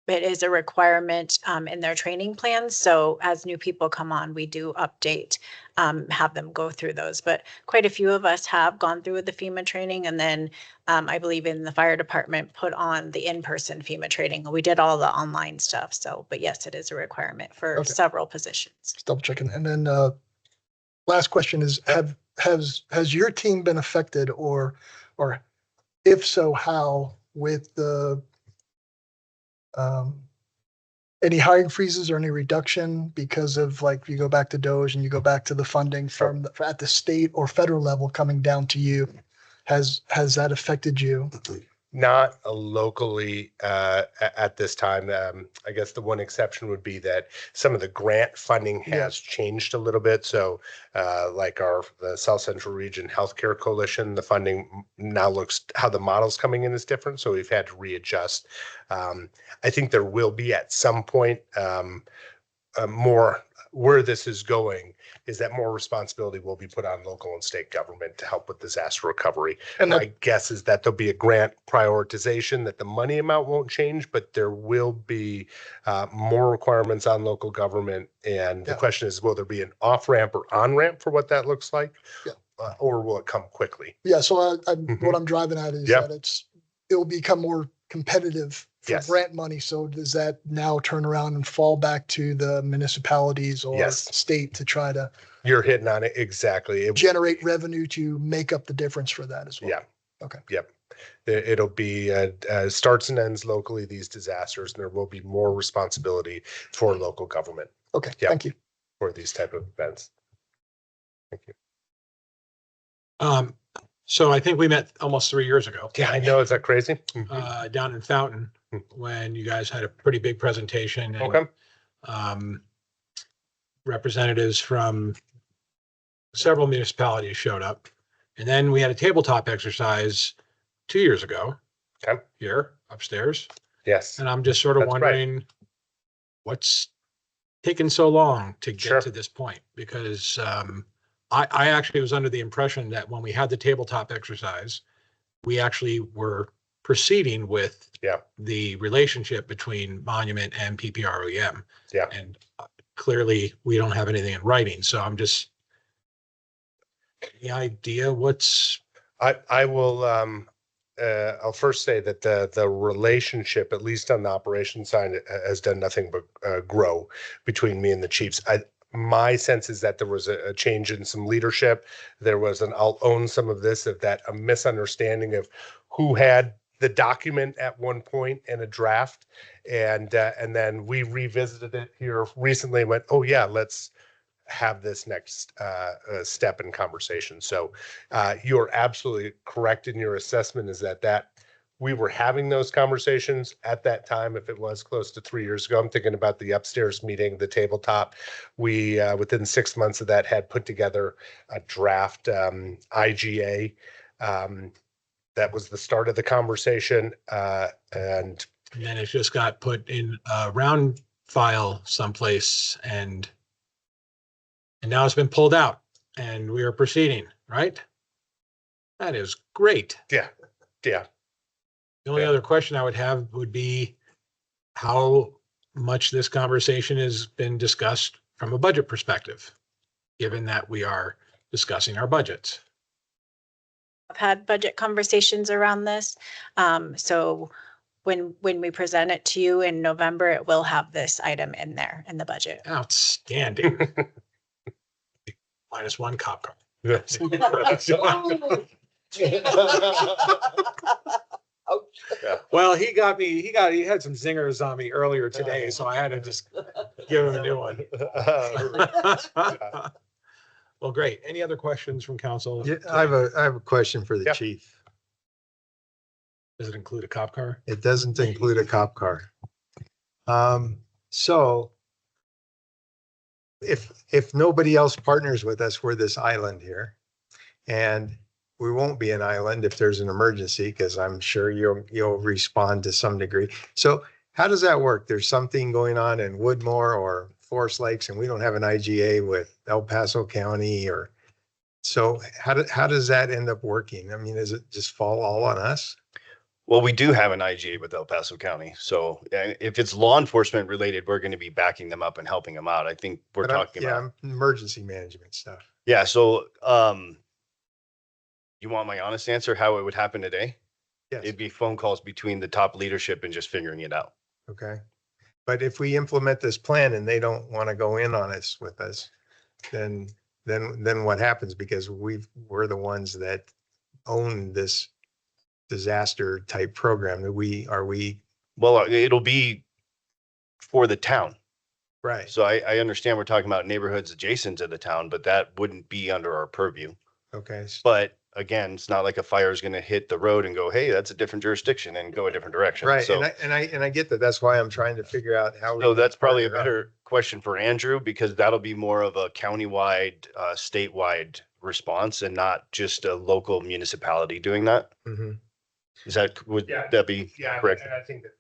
It is a requirement in their training plans. So as new people come on, we do update, have them go through those. But quite a few of us have gone through the FEMA training, and then I believe in the fire department put on the in-person FEMA training. We did all the online stuff. So, but yes, it is a requirement for Okay. several positions. Just double checking. And then last question is, has your team been affected, or if so, how, with the any hiring freezes or any reduction because of, like, if you go back to DOJ and you go back to the funding from at the state or federal level coming down to you, has that affected you? Not locally at this time. I guess the one exception would be that some of the grant funding has changed a little bit. So like the South Central Region Healthcare Coalition, the funding now looks, how the model's coming in is different. So we've had to readjust. I think there will be at some point more, where this is going is that more responsibility will be put on local and state government to help with disaster recovery. And my guess is that there'll be a grant prioritization, that the money amount won't change, but there will be more requirements on local government. And the question is, will there be an off ramp or on ramp for what that looks like? Or will it come quickly? Yeah. So what I'm driving at is that it will become more competitive for grant money. So does that now turn around and fall back to the municipalities or state to try to? You're hitting on it exactly. Generate revenue to make up the difference for that as well. Yeah. Okay. Yep. It'll be starts and ends locally, these disasters, and there will be more responsibility for local government. Okay. Thank you. For these type of events. Thank you. So I think we met almost 3 years ago. Yeah, I know. Is that crazy? Down in Fountain, when you guys had a pretty big presentation. And, Okay. representatives from several municipalities showed up. And then we had a tabletop exercise 2 years ago. Okay. Here upstairs. Yes. And I'm just sort of That's right. wondering what's taken so long to get Sure. to this point? Because I actually was under the impression that when we had the tabletop exercise, we actually were proceeding with Yeah. the relationship between Monument and PPROEM. Yeah. And clearly we don't have anything in writing. So I'm just, any idea what's, I will, I'll first say that the relationship, at least on the operations side, has done nothing but grow between me and the chiefs. My sense is that there was a change in some leadership. There was I'll own some of this, of that, a misunderstanding of who had the document at one point in a draft. And then we revisited it here recently and went, oh yeah, let's have this next step in conversation. So you're absolutely correct in your assessment, is that we were having those conversations at that time. If it was close to 3 years ago, I'm thinking about the upstairs meeting, the tabletop. We, within 6 months of that, had put together a draft IGA. That was the start of the conversation. And then it just got put in a round file someplace and now it's been pulled out and we are proceeding, right? That is great. Yeah. The only other question I would have would be how much this conversation has been discussed from a budget perspective, given that we are discussing our budgets. I've had budget conversations around this. So when we present it to you in November, it will have this item in there in the budget. Outstanding. -1 cop car. Well, he had some zingers on me earlier today, so I had to just give him a new one. Well, great. Any other questions from council? Yeah, I have a question for the Yep. chief. Does it include a cop car? It doesn't include a cop car. So if nobody else partners with us, we're this island here. And we won't be an island if there's an emergency, because I'm sure you'll respond to some degree. So how does that work? There's something going on in Woodmore or Forest Lakes, and we don't have an IGA with El Paso County, or so how does that end up working? I mean, does it just fall all on us? Well, we do have an IGA with El Paso County. So if it's law enforcement related, we're going to be backing them up and helping them out. I think we're But talking about. Yeah, emergency management stuff. Yeah. So you want my honest answer how it would happen today? Yes. It'd be phone calls between the top leadership and just figuring it out. Okay. But if we implement this plan and they don't want to go in on us with us, then what happens? Because we're the ones that own this disaster type program. Are we Well, it'll be for the town. right? So I understand we're talking about neighborhoods adjacent to the town, but that wouldn't be under our purview. Okay. But again, it's not like a fire is going to hit the road and go, hey, that's a different jurisdiction, and go a different direction. Right. So, And I get that. That's why I'm trying to figure out how. so that's probably a partner up. better question for Andrew, because that'll be more of a countywide, statewide response and not just a local municipality doing that. Mhm. Would Yeah. that be Yeah, correct? and I think that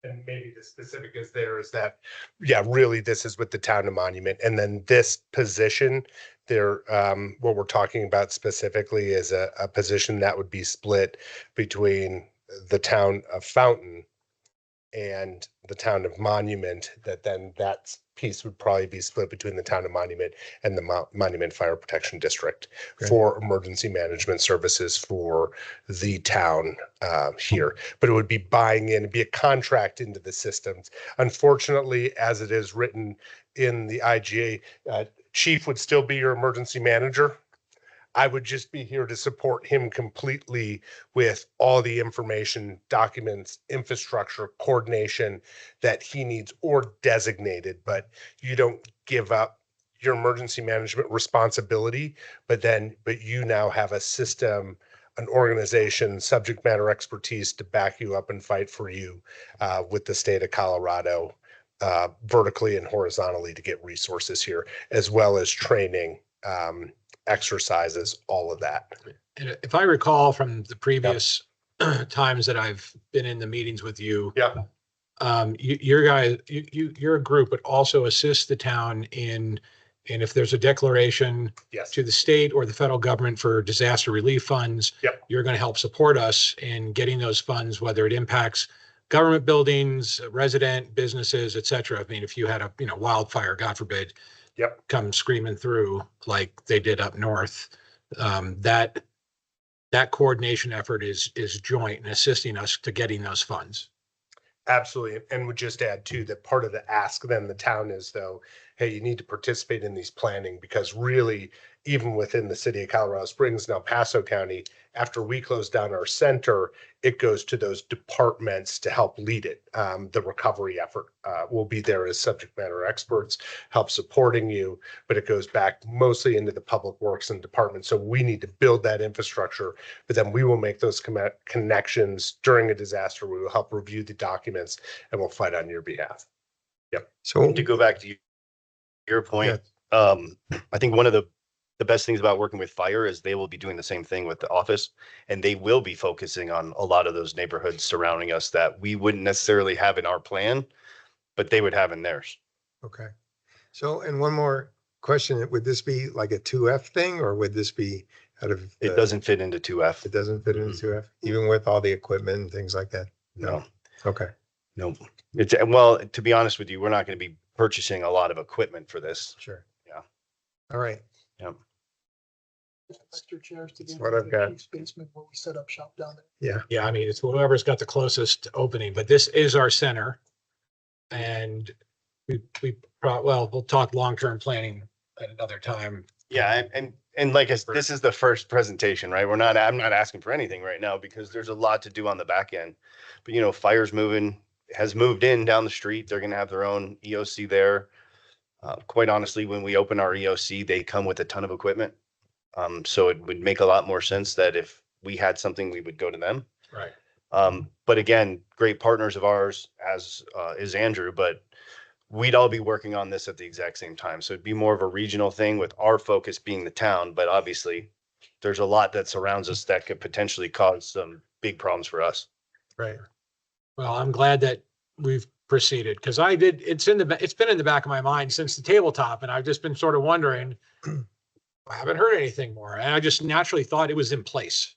and maybe the specific is there is that, yeah, really this is with the town of Monument. And then this position there, what we're talking about specifically is a position that would be split between the town of Fountain and the town of Monument, that piece would probably be split between the town of Monument and the Monument Fire Protection District Okay. for emergency management services for the town here. But it would be buying in, it'd be a contract into the systems. Unfortunately, as it is written in the IGA, chief would still be your emergency manager. I would just be here to support him completely with all the information, documents, infrastructure, coordination that he needs or designated, but you don't give up your emergency management responsibility, but you now have a system, an organization, subject matter expertise to back you up and fight for you with the state of Colorado, vertically and horizontally to get resources here, as well as training, exercises, all of that. And if I recall from the previous times that I've been in the meetings with you, Yeah. Your group would also assist the town and if there's a declaration Yes. to the state or the federal government for disaster relief funds, Yep. you're going to help support us in getting those funds, whether it impacts government buildings, resident businesses, et cetera. I mean, if you had a, wildfire, God forbid, Yep. come screaming through like they did up north, that coordination effort is joint and assisting us to getting those funds. Absolutely. And would just add too, that part of the ask then the town is though, hey, you need to participate in these planning, because really, even within the city of Colorado Springs and El Paso County, after we close down our center, it goes to those departments to help lead it. The recovery effort will be there as subject matter experts, help supporting you, but it goes back mostly into the public works and departments. So we need to build that infrastructure, but then we will make those connections during a disaster. We will help review the documents and we'll fight on your behalf. Yep. So To go back to your point, I think one of the best things about working with fire is they will be doing the same thing with the office, and they will be focusing on a lot of those neighborhoods surrounding us that we wouldn't necessarily have in our plan, but they would have in theirs. okay. So, and one more question, would this be like a 2F thing, or would this be out of? It doesn't fit into 2F. It doesn't fit into 2F, even with all the equipment and things like that? No, Okay. no. It's, well, to be honest with you, we're not going to be purchasing a lot of equipment for this. Sure. Yeah. All right. Yep. Extra chairs to That's get what into I've the got. chief's basement where we set up shop down there. Yeah. Yeah, I mean, it's whoever's got the closest opening, but this is our center. And we'll talk long-term planning at another time. Yeah, and like this is the first presentation, right? I'm not asking for anything right now because there's a lot to do on the back end. But fire's has moved in down the street. They're gonna have their own EOC there. Quite honestly, when we open our EOC, they come with a ton of equipment. So it would make a lot more sense that if we had something, we would go to them. Right. But again, great partners of ours, as is Andrew, but we'd all be working on this at the exact same time. So it'd be more of a regional thing with our focus being the town, but obviously there's a lot that surrounds us that could potentially cause some big problems for us. Right. Well, I'm glad that we've proceeded because it's been in the back of my mind since the tabletop and I've just been sort of wondering, I haven't heard anything more. And I just naturally thought it was in place.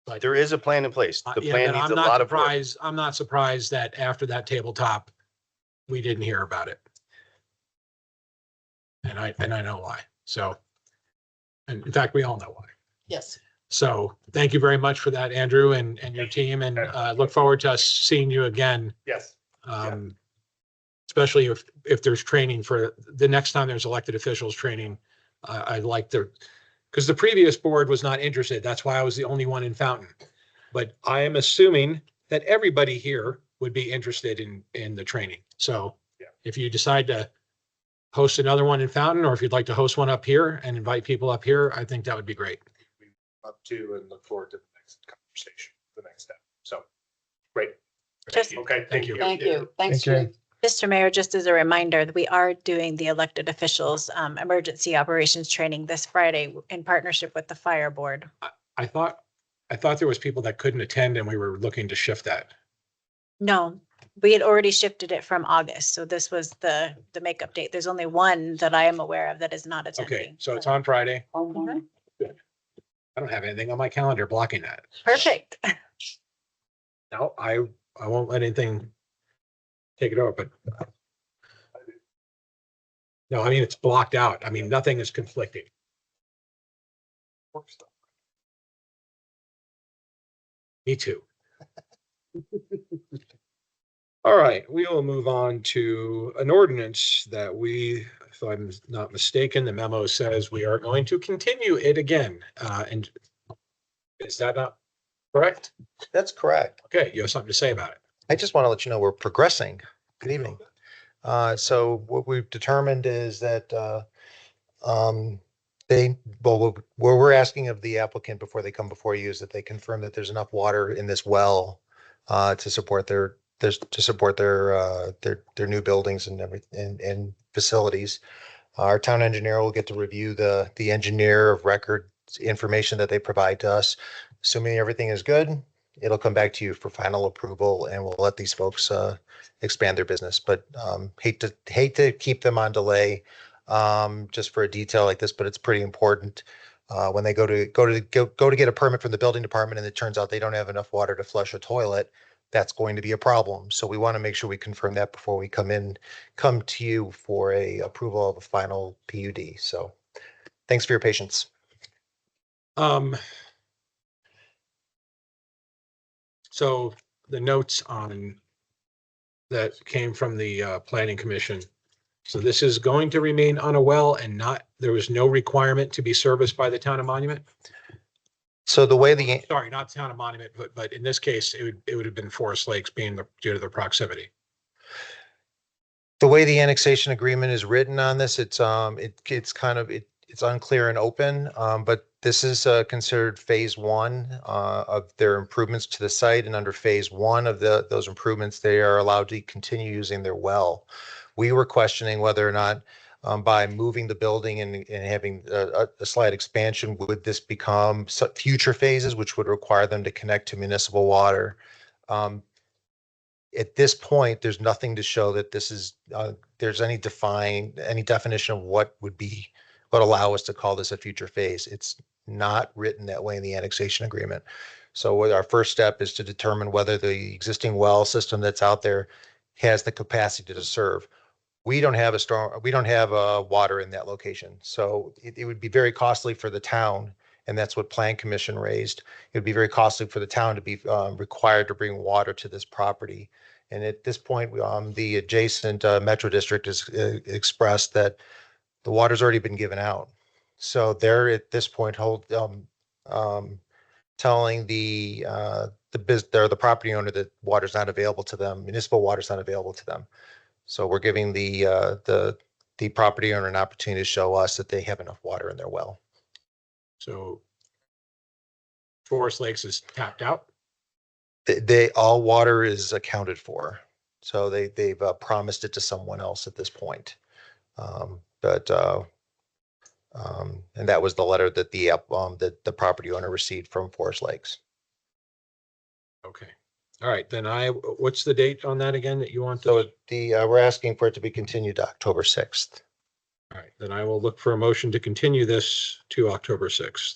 But There is a plan in place. The yeah, plan but needs a lot of work. I'm not surprised that after that tabletop, we didn't hear about it. And I know why. So, and in fact, we all know why. Yes. So thank you very much for that, Andrew, and your team, and look forward to us seeing you again. Yes. Especially if there's training for the next time there's elected officials training. I'd like to, because the previous board was not interested. That's why I was the only one in Fountain. But I am assuming that everybody here would be interested in the training. So if you decide to host another one in Fountain, or if you'd like to host one up here and invite people up here, I think that would be great. Up to and look forward to the next conversation, the next step. So great. Just- Okay. Thank you. Thank you. Thanks, Thank you. Chief. Mr. Mayor, just as a reminder, we are doing the elected officials emergency operations training this Friday in partnership with the fire board. I thought there was people that couldn't attend and we were looking to shift that. No, we had already shifted it from August, so this was the makeup date. There's only one that I am aware of that is not attending. Okay, so it's on Friday. Mhm. I don't have anything on my calendar blocking that. Perfect. No, I won't let anything take it over, but no, I mean, it's blocked out. I mean, nothing is conflicting. Me too. All right, we will move on to an ordinance that if I'm not mistaken, the memo says we are going to continue it again. And is that not correct? That's correct. Okay, you have something to say about it. I just want to let you know we're progressing. Good evening. So what we've determined is that they, well, what we're asking of the applicant before they come before you is that they confirm that there's enough water in this well to support their new buildings and everything and facilities. Our town engineer will get to review the engineer of record information that they provide to us. Assuming everything is good, it'll come back to you for final approval and we'll let these folks expand their business. But hate to keep them on delay just for a detail like this, but it's pretty important. When they go to get a permit from the building department and it turns out they don't have enough water to flush a toilet, that's going to be a problem. So we want to make sure we confirm that before we come to you for a approval of a final PUD. So thanks for your patience. So the notes on that came from the planning commission. So this is going to remain on a well and not, there was no requirement to be serviced by the town of Monument? So the way Sorry, not town of Monument, but in this case, it would have been Forest Lakes being due to the proximity. the way the annexation agreement is written on this, it's unclear and open, but this is considered phase one of their improvements to the site, and under phase one of those improvements, they are allowed to continue using their well. We were questioning whether or not by moving the building and having a slight expansion, would this become future phases, which would require them to connect to municipal water? At this point, there's nothing to show that this is there's any definition of what would allow us to call this a future phase. It's not written that way in the annexation agreement. So what our first step is to determine whether the existing well system that's out there has the capacity to serve. We don't have water in that location. So it would be very costly for the town, and that's what Plan Commission raised. It would be very costly for the town to be required to bring water to this property. And at this point, the adjacent Metro District has expressed that the water's already been given out. So they're at this point telling the property owner that water's not available to them, municipal water's not available to them. So we're giving the property owner an opportunity to show us that they have enough water in their well. So Forest Lakes is tapped out? All water is accounted for. So they've promised it to someone else at this point. And that was the letter that the property owner received from Forest Lakes. Okay. All right, then what's the date on that again that you want? So we're asking for it to be continued to October 6th. All right, then I will look for a motion to continue this to October 6th.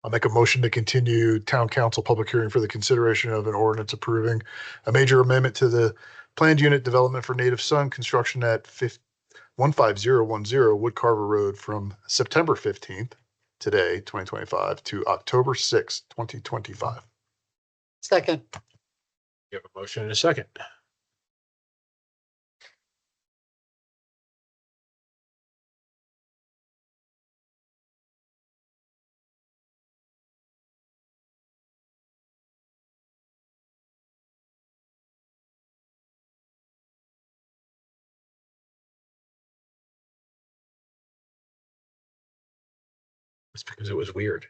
I'll make a motion to continue town council public hearing for the consideration of an ordinance approving a major amendment to the planned unit development for native sun construction at 15010 Wood Carver Road from September 15th, today, 2025, to October 6th, 2025. Second. You have a motion and a second. It's because it was weird.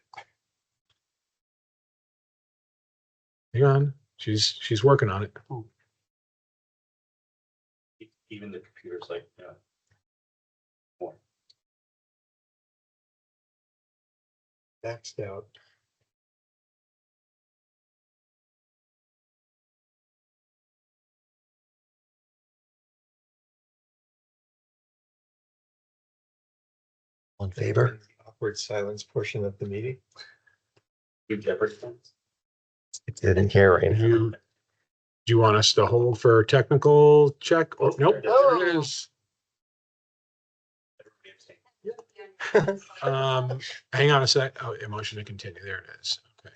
Hang on, she's working on it. Even the computer's like, yeah. Maxed out. In favor? Awkward silence portion of the meeting. Good Jeopardy. Didn't hear right now. Do you want us to hold for technical check? Oh, nope. There it is. Hang on a sec. Oh, a motion to continue. There it is. Okay.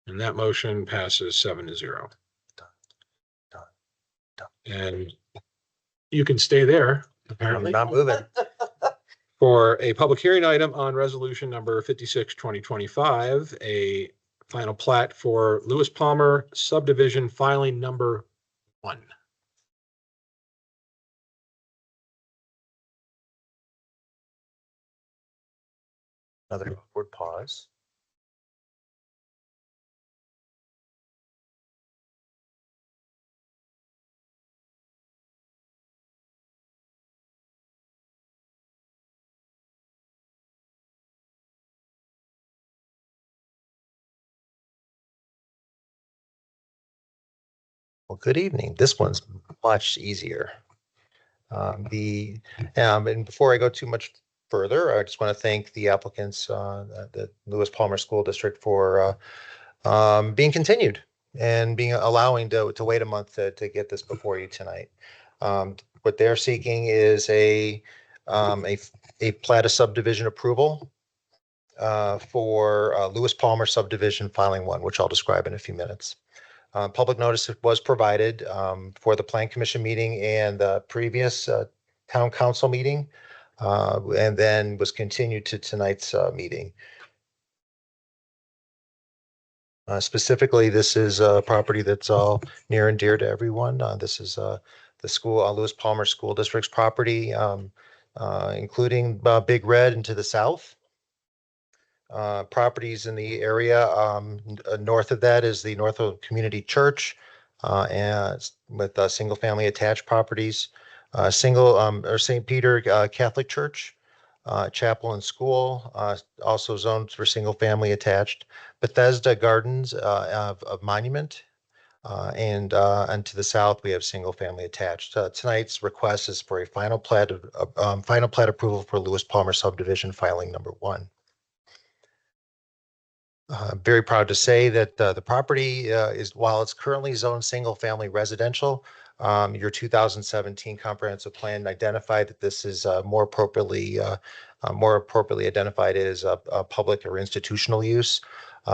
And that motion passes 7-0. And you can stay there. apparently, Not moving. for a public hearing item on resolution number 56, 2025, a final plat for Lewis Palmer subdivision filing number 1. Another awkward pause. Well, good evening. This one's much easier. And before I go too much further, I just want to thank the applicants, the Lewis Palmer School District for being continued and being allowing to wait a month to get this before you tonight. What they're seeking is a plat of subdivision approval for Lewis Palmer subdivision filing 1, which I'll describe in a few minutes. Public notice was provided for the Plan Commission meeting and the previous Town Council meeting, and then was continued to tonight's meeting. Specifically, this is a property that's all near and dear to everyone. This is the school, Lewis Palmer School District's property, including Big Red and to the south. Properties in the area north of that is the Northfield Community Church, and with single-family attached properties, or St. Peter Catholic Church, chapel and school, also zoned for single-family attached. Bethesda Gardens of Monument, and to the south we have single-family attached. Tonight's request is for a final plat approval for Lewis Palmer subdivision filing number 1. Very proud to say that the property is, while it's currently zoned single-family residential, your 2017 comprehensive plan identified that this is more appropriately identified as a public or institutional use,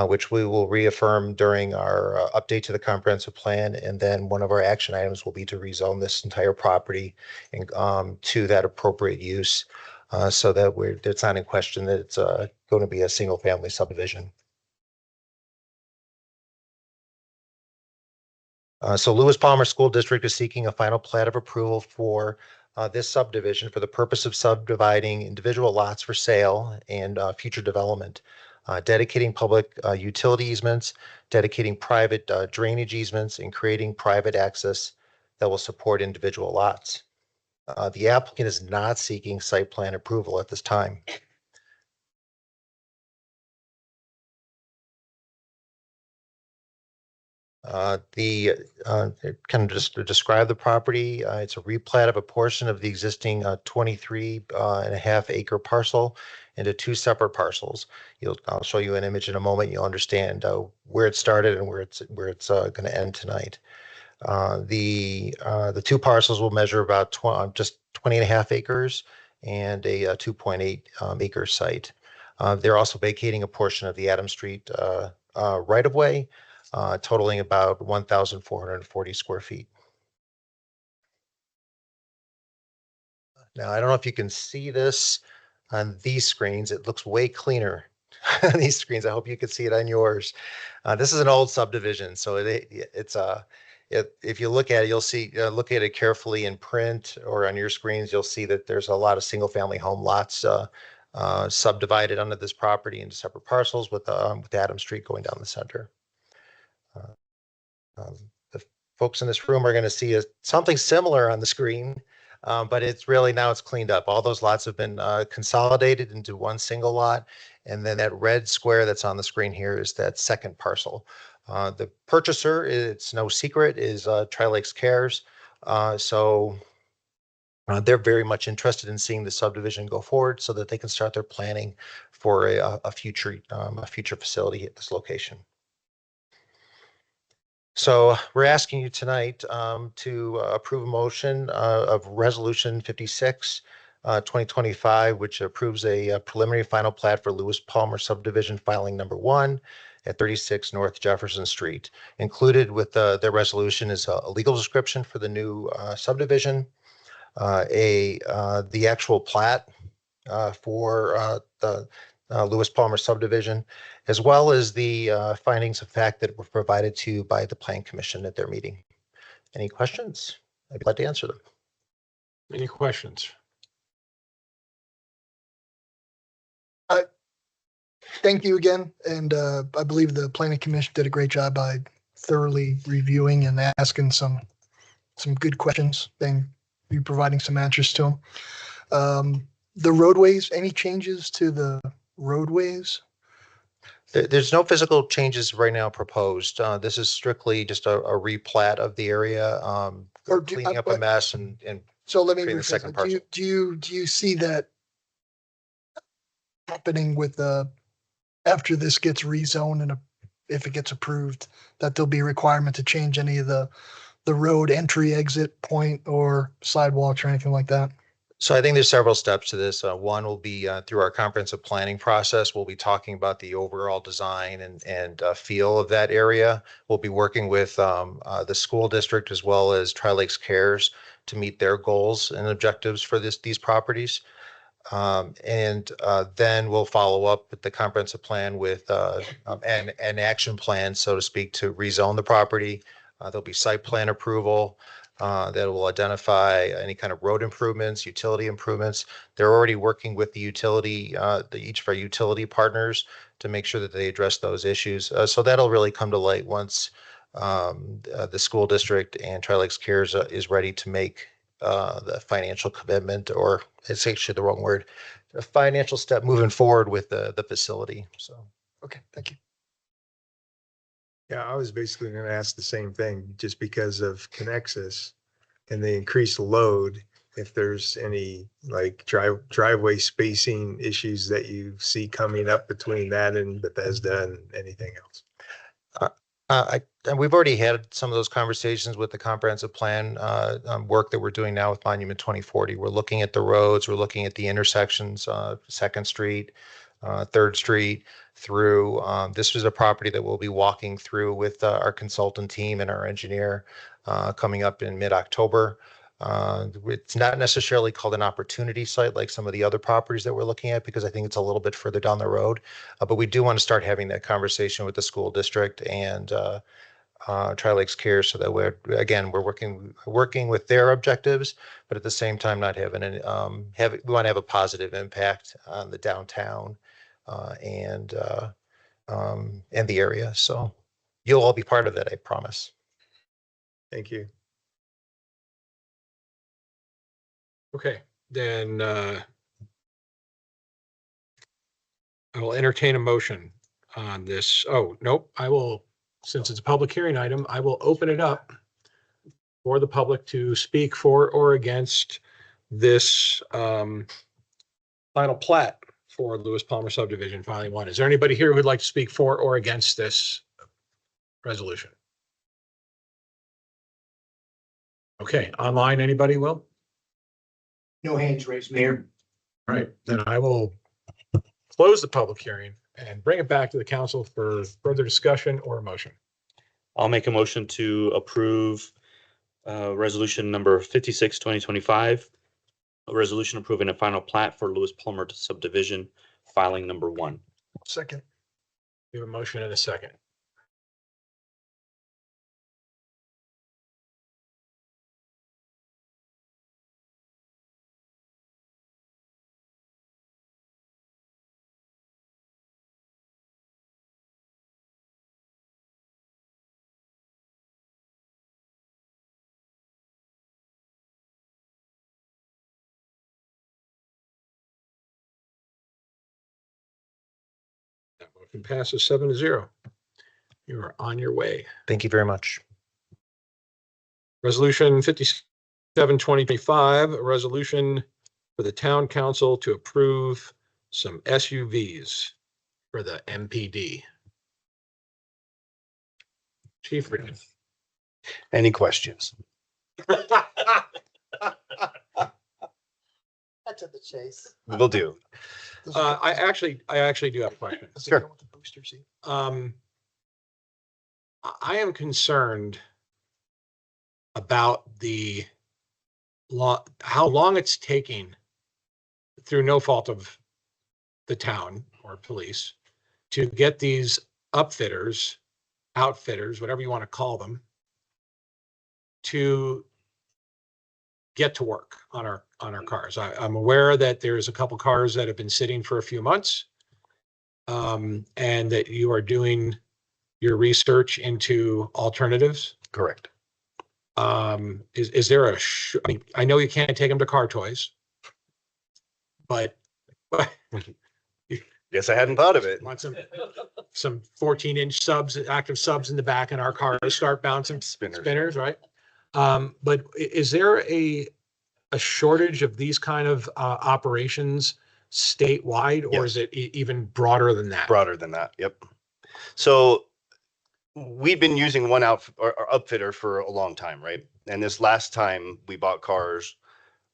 which we will reaffirm during our update to the comprehensive plan. And then one of our action items will be to rezone this entire property to that appropriate use, so that it's not in question that it's going to be a single-family subdivision. So Lewis Palmer School District is seeking a final plat of approval for this subdivision for the purpose of subdividing individual lots for sale and future development, dedicating public utility easements, dedicating private drainage easements, and creating private access that will support individual lots. The applicant is not seeking site plan approval at this time. Kind of just to describe the property, it's a replat of a portion of the existing 23.5 acre parcel into 2 separate parcels. I'll show you an image in a moment. You'll understand where it started and where it's going to end tonight. The 2 parcels will measure about just 20.5 acres and a 2.8 acre site. They're also vacating a portion of the Adam Street right of way, totaling about 1,440 square feet. Now, I don't know if you can see this on these screens. It looks way cleaner on these screens. I hope you can see it on yours. This is an old subdivision, so if you look at it, you'll see, look at it carefully in print or on your screens, you'll see that there's a lot of single-family home lots subdivided under this property into separate parcels with Adam Street going down the center. The folks in this room are going to see something similar on the screen, but it's cleaned up. All those lots have been consolidated into one single lot. And then that red square that's on the screen here is that second parcel. The purchaser, it's no secret, is Tri-Lakes Cares. So they're very much interested in seeing the subdivision go forward so that they can start their planning for a future facility at this location. So we're asking you tonight to approve a motion of Resolution 56, 2025, which approves a preliminary final plat for Lewis Palmer subdivision filing number 1 at 36 North Jefferson Street. Included with the resolution is a legal description for the new subdivision, the actual plat for the Lewis Palmer subdivision, as well as the findings of fact that were provided to you by the Plan Commission at their meeting. Any questions? I'd be glad to answer them. Any questions? Thank you again. And I believe the planning commission did a great job by thoroughly reviewing and asking some good questions and you providing some answers to them. The roadways, any changes to the roadways? There's no physical changes right now proposed. This is strictly just a replat of the area, cleaning up a mess and So let me creating the rephrase second it. parcel. Do you see that happening with after this gets rezoned and if it gets approved, that there'll be a requirement to change any of the road entry, exit point or sidewalks or anything like that? So I think there's several steps to this. One will be through our comprehensive planning process. We'll be talking about the overall design and feel of that area. We'll be working with the school district as well as Tri-Lakes Cares to meet their goals and objectives for these properties. Then we'll follow up with the comprehensive plan with an action plan, so to speak, to rezone the property. There'll be site plan approval that will identify any kind of road improvements, utility improvements. They're already working with the utility, each of our utility partners to make sure that they address those issues. So that'll really come to light once the school district and Tri-Lakes Cares is ready to make the financial commitment, or it's actually the wrong word, a financial step moving forward with the facility. So. Okay, thank you. Yeah, I was basically going to ask the same thing, just because of Connexus and the increased load, if there's any like driveway spacing issues that you see coming up between that and Bethesda and anything else. And we've already had some of those conversations with the comprehensive plan work that we're doing now with Monument 2040. We're looking at the roads, we're looking at the intersections, 2nd Street, 3rd Street through. This was a property that we'll be walking through with our consultant team and our engineer coming up in mid-October. It's not necessarily called an opportunity site like some of the other properties that we're looking at, because I think it's a little bit further down the road. But we do want to start having that conversation with the school district and Tri-Lakes Care, so that we're working with their objectives, but at the same time not having any we want to have a positive impact on the downtown and the area. So you'll all be part of that, I promise. Thank you. Okay, then I will entertain a motion on this. Oh, nope, I will, since it's a public hearing item, I will open it up for the public to speak for or against this final plat for Lewis Palmer subdivision filing 1. Is there anybody here who would like to speak for or against this resolution? Okay, online, anybody will? No hands raised, Mayor. All right, then I will close the public hearing and bring it back to the council for further discussion or a motion. I'll make a motion to approve resolution number 56, 2025. A resolution approving a final plat for Lewis Palmer subdivision, filing number 1. Second. We have a motion and a second. That motion passes 7-0. You are on your way. Thank you very much. Resolution 57, 2025, a resolution for the town council to approve some SUVs for the MPD. Chief Reed. Any questions? Cut to the chase. Will do. I actually do have a question. Sure. I am concerned about the how long it's taking through no fault of the town or police to get these outfitters, whatever you want to call them, to get to work on our cars. I'm aware that there's a couple cars that have been sitting for a few months, and that you are doing your research into alternatives. Correct. Is there I mean, I know you can't take them to Car Toys, but Yes, I hadn't thought of it. want some 14-inch subs, active subs in the back, and our cars start bouncing spinners, right? But is there a shortage of these kind of operations statewide, or is it even broader than that? Broader than that. Yep. So we've been using one upfitter for a long time, right? And this last time we bought cars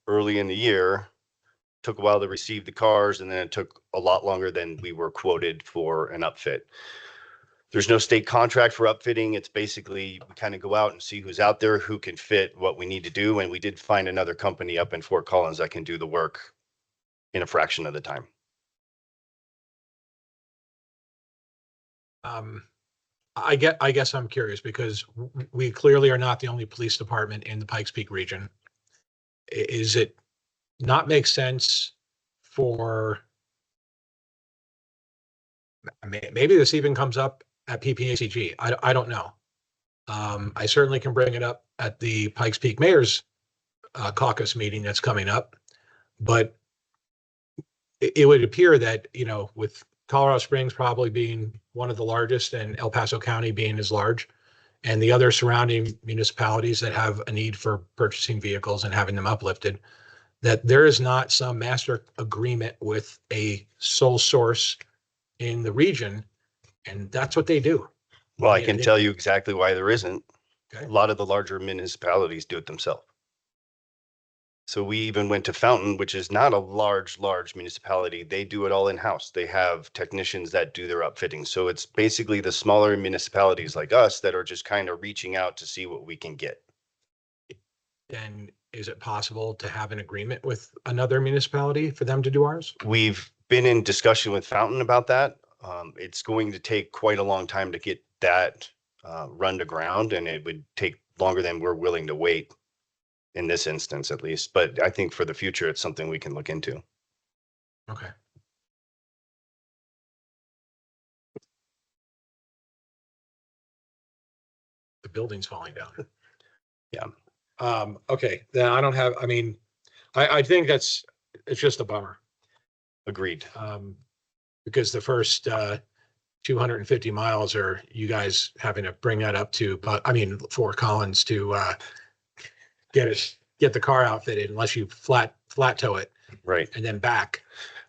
early in the year, took a while to receive the cars, and then it took a lot longer than we were quoted for an upfit. There's no state contract for upfitting. It's basically we kind of go out and see who's out there, who can fit what we need to do. And we did find another company up in Fort Collins that can do the work in a fraction of the time. I guess I'm curious because we clearly are not the only police department in the Pikes Peak region. Is it not make sense for, maybe this even comes up at PPACG. I don't know. I certainly can bring it up at the Pikes Peak Mayor's caucus meeting that's coming up, but it would appear that, you know, with Colorado Springs probably being one of the largest and El Paso County being as large, and the other surrounding municipalities that have a need for purchasing vehicles and having them uplifted, that there is not some master agreement with a sole source in the region, and that's what they do. Well, I can tell you exactly why there isn't. Okay. A lot of the larger municipalities do it themselves. So we even went to Fountain, which is not a large municipality. They do it all in-house. They have technicians that do their upfitting. So it's basically the smaller municipalities like us that are just kind of reaching out to see what we can get. Then is it possible to have an agreement with another municipality for them to do ours? We've been in discussion with Fountain about that. It's going to take quite a long time to get that run to ground, and it would take longer than we're willing to wait in this instance, at least. But I think for the future, it's something we can look into. Okay. The building's falling down. Yeah. Okay, then I don't have, I mean, I think it's just a bummer. Agreed. Because the first 250 miles are you guys having to bring that up to, but I mean, Fort Collins to get the car outfitted unless you flat tow it. Right. And then back.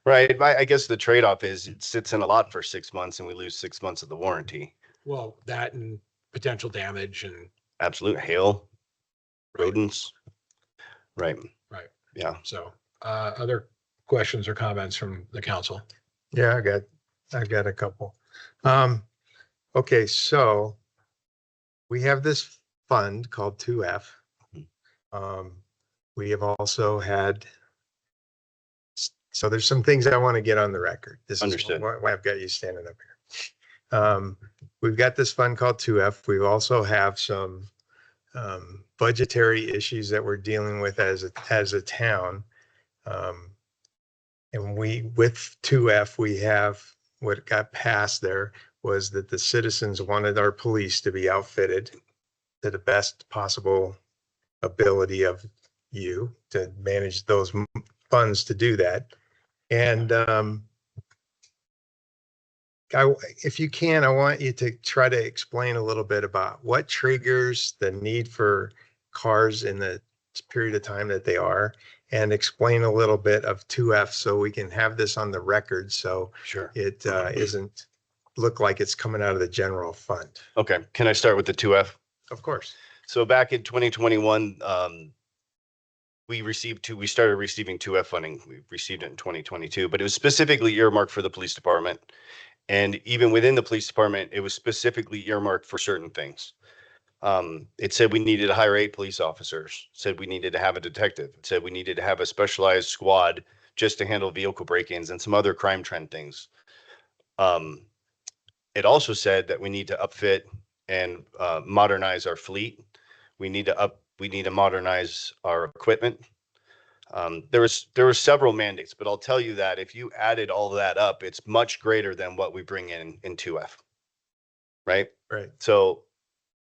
Right. I guess the trade-off is it sits in a lot for 6 months and we lose 6 months of the warranty. Well, that and potential damage and. Absolute hail, rodents. Right. Right. Yeah. So other questions or comments from the council? Yeah, I got a couple. Okay, so we have this fund called 2F. We have also had, so there's some things I want to get on the record. This Understood. is why I've got you standing up here. We've got this fund called 2F. We also have some budgetary issues that we're dealing with as a town. And with 2F, we have what got passed there was that the citizens wanted our police to be outfitted to the best possible ability of you to manage those funds to do that. And if you can, I want you to try to explain a little bit about what triggers the need for cars in the period of time that they are, and explain a little bit of 2F so we can have this on the record. So Sure. it isn't look like it's coming out of the general fund. Okay. Can I start with the 2F? Of course. So back in 2021, we started receiving 2F funding. We received it in 2022, but it was specifically earmarked for the police department. And even within the police department, it was specifically earmarked for certain things. It said we needed to hire 8 police officers, said we needed to have a detective, it said we needed to have a specialized squad just to handle vehicle break-ins and some other crime trend things. It also said that we need to upfit and modernize our fleet. We need to modernize our equipment. There were several mandates, but I'll tell you that if you added all that up, it's much greater than what we bring in 2F. Right? Right. So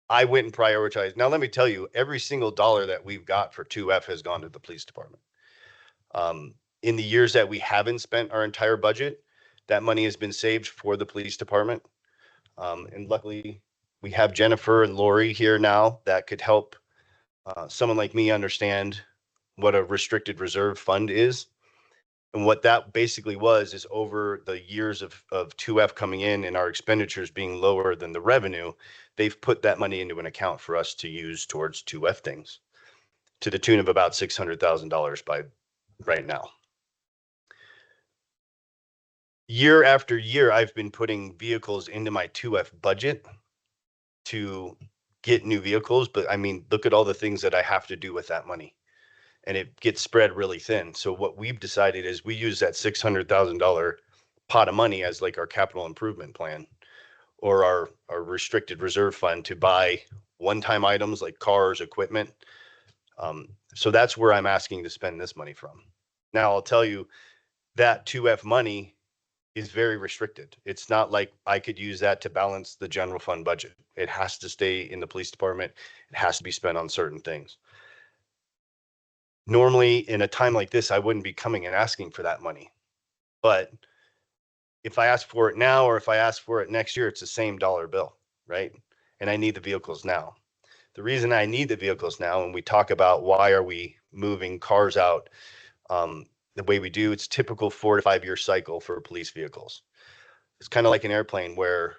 I went and prioritized. Now, let me tell you, every single dollar that we've got for 2F has gone to the police department. In the years that we haven't spent our entire budget, that money has been saved for the police department. And luckily, we have Jennifer and Lori here now that could help someone like me understand what a restricted reserve fund is. And what that basically was is over the years of 2F coming in and our expenditures being lower than the revenue, they've put that money into an account for us to use towards 2F things to the tune of about $600,000 by right now. Year after year, I've been putting vehicles into my 2F budget to get new vehicles. But I mean, look at all the things that I have to do with that money. And it gets spread really thin. So what we've decided is we use that $600,000 pot of money as like our capital improvement plan or our restricted reserve fund to buy one-time items like cars, equipment. So that's where I'm asking to spend this money from. Now, I'll tell you that 2F money is very restricted. It's not like I could use that to balance the general fund budget. It has to stay in the police department. It has to be spent on certain things. Normally, in a time like this, I wouldn't be coming and asking for that money. But if I ask for it now or if I ask for it next year, it's the same dollar bill, right? And I need the vehicles now. The reason I need the vehicles now, and we talk about why are we moving cars out the way we do, it's typical 4 to 5 year cycle for police vehicles. It's kind of like an airplane where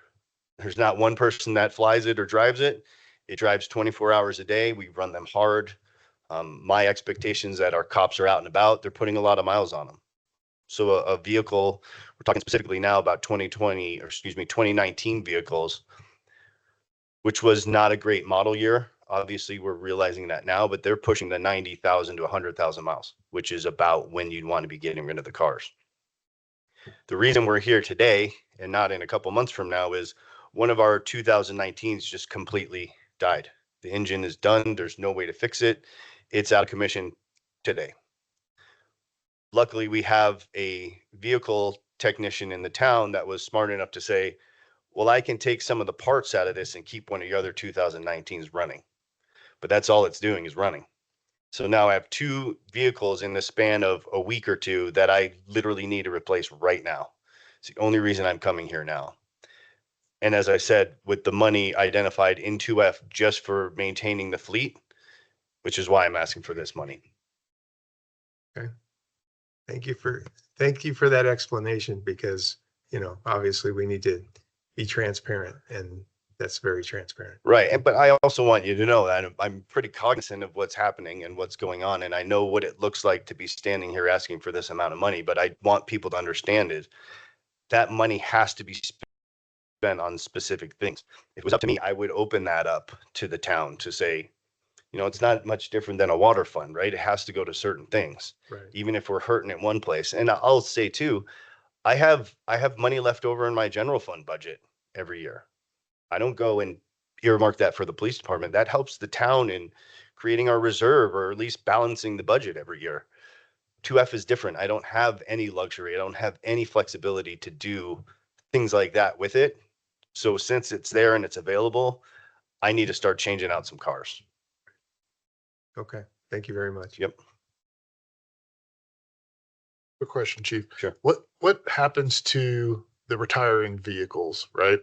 there's not one person that flies it or drives it. It drives 24 hours a day. We run them hard. My expectations that our cops are out and about, they're putting a lot of miles on them. So a vehicle, we're talking specifically now about 2019 vehicles, which was not a great model year. Obviously, we're realizing that now, but they're pushing the 90,000 to 100,000 miles, which is about when you'd want to be getting rid of the cars. The reason we're here today and not in a couple months from now is one of our 2019s just completely died. The engine is done. There's no way to fix it. It's out of commission today. Luckily, we have a vehicle technician in the town that was smart enough to say, well, I can take some of the parts out of this and keep one of your other 2019s running. But that's all it's doing is running. So now I have 2 vehicles in the span of a week or 2 that I literally need to replace right now. It's the only reason I'm coming here now. And as I said, with the money identified in 2F just for maintaining the fleet, which is why I'm asking for this money. Okay. Thank you for that explanation because, obviously we need to be transparent and that's very transparent. Right. But I also want you to know that I'm pretty cognizant of what's happening and what's going on. And I know what it looks like to be standing here asking for this amount of money, but I want people to understand is that money has to be spent on specific things. If it was up to me, I would open that up to the town to say, it's not much different than a water fund, right? It has to go to certain things, Right. even if we're hurting at one place. And I'll say too, I have money left over in my general fund budget every year. I don't go and earmark that for the police department. That helps the town in creating our reserve or at least balancing the budget every year. 2F is different. I don't have any luxury. I don't have any flexibility to do things like that with it. So since it's there and it's available, I need to start changing out some cars. Okay. Thank you very much. Yep. Quick question, Chief. Sure. What happens to the retiring vehicles, right?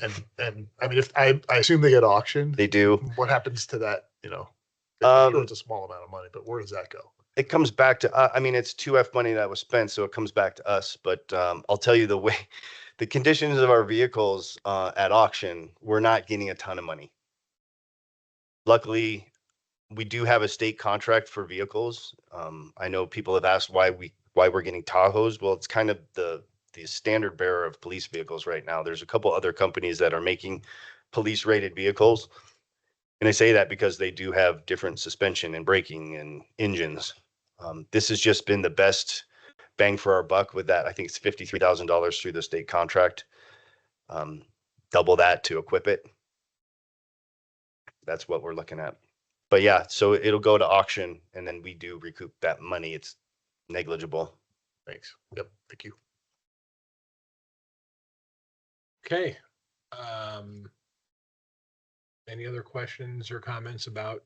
And I mean, if I assume they get auctioned, They do. what happens to that? I'm sure it's a small amount of money, but where does that go? It comes back to, it's 2F money that was spent, so it comes back to us. But I'll tell you the conditions of our vehicles at auction, we're not getting a ton of money. Luckily, we do have a state contract for vehicles. I know people have asked why we're getting Tahoes. Well, it's kind of the standard bearer of police vehicles right now. There's a couple other companies that are making police rated vehicles. And I say that because they do have different suspension and braking and engines. This has just been the best bang for our buck with that. I think it's $53,000 through the state contract. Double that to equip it. That's what we're looking at. But yeah, so it'll go to auction and then we do recoup that money. It's negligible. Thanks. Yep, thank you. Okay. Any other questions or comments about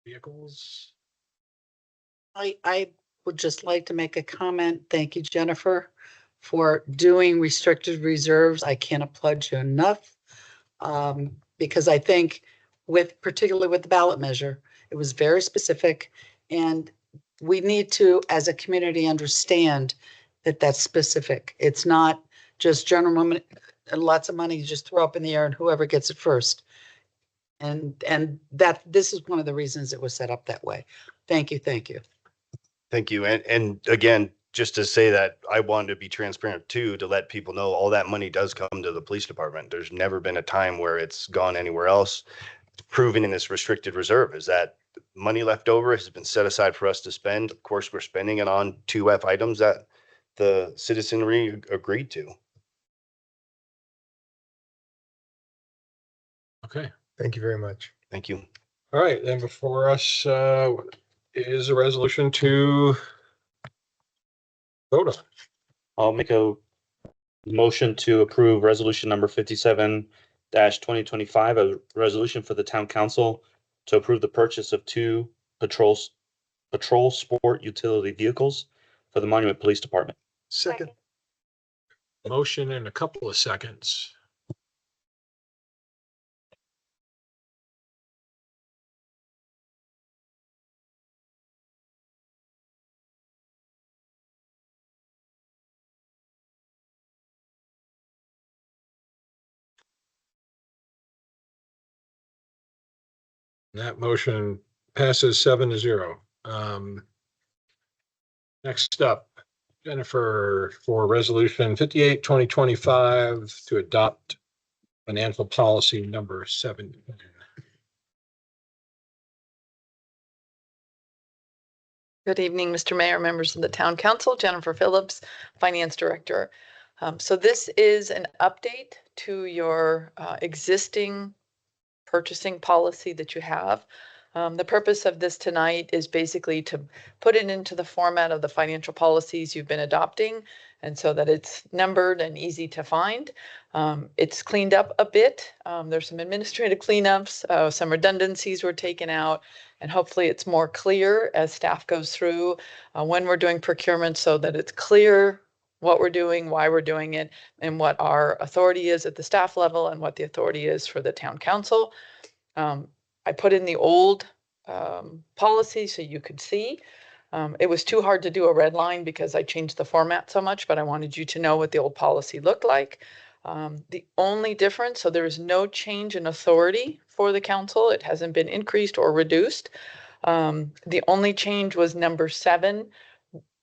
vehicles? I would just like to make a comment. Thank you, Jennifer, for doing restricted reserves. I can't applaud you enough. Because I think particularly with the ballot measure, it was very specific. And we need to, as a community, understand that that's specific. It's not just general money, lots of money you just throw up in the air and whoever gets it first. And that this is one of the reasons it was set up that way. Thank you. Thank you. Thank you. And again, just to say that I wanted to be transparent too, to let people know all that money does come to the police department. There's never been a time where it's gone anywhere else. Proven in this restricted reserve is that money left over has been set aside for us to spend. Of course, we're spending it on 2F items that the citizenry agreed to. Okay. Thank you very much. Thank you. All right. Then before us is a resolution to vote on. I'll make a motion to approve resolution number 57-2025, a resolution for the town council to approve the purchase of 2 patrol sport utility vehicles for the Monument Police Department. Second. Motion in a couple of seconds. That motion passes 7-0. Next up, Jennifer, for resolution 58-2025 to adopt financial policy number 7. Good evening, Mr. Mayor, members of the Town Council, Jennifer Phillips, Finance Director. So this is an update to your existing purchasing policy that you have. The purpose of this tonight is basically to put it into the format of the financial policies you've been adopting, and so that it's numbered and easy to find. It's cleaned up a bit. There's some administrative cleanups, some redundancies were taken out, and hopefully it's more clear as staff goes through when we're doing procurement so that it's clear what we're doing, why we're doing it, and what our authority is at the staff level and what the authority is for the town council. I put in the old policy so you could see. It was too hard to do a red line because I changed the format so much, but I wanted you to know what the old policy looked like. The only difference, so there is no change in authority for the council. It hasn't been increased or reduced. The only change was number 7.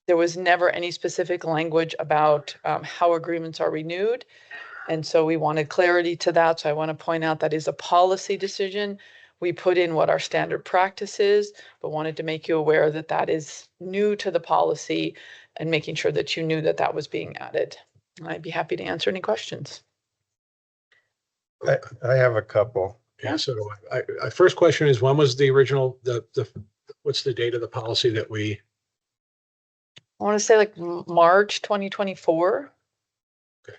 There was never any specific language about how agreements are renewed. And so we wanted clarity to that. So I want to point out that is a policy decision. We put in what our standard practice is, but wanted to make you aware that that is new to the policy and making sure that you knew that that was being added. I'd be happy to answer any questions. I have a couple. Yeah. So I first question is, when was the original, what's the date of the policy that we? I want to say like March 2024. Okay. Is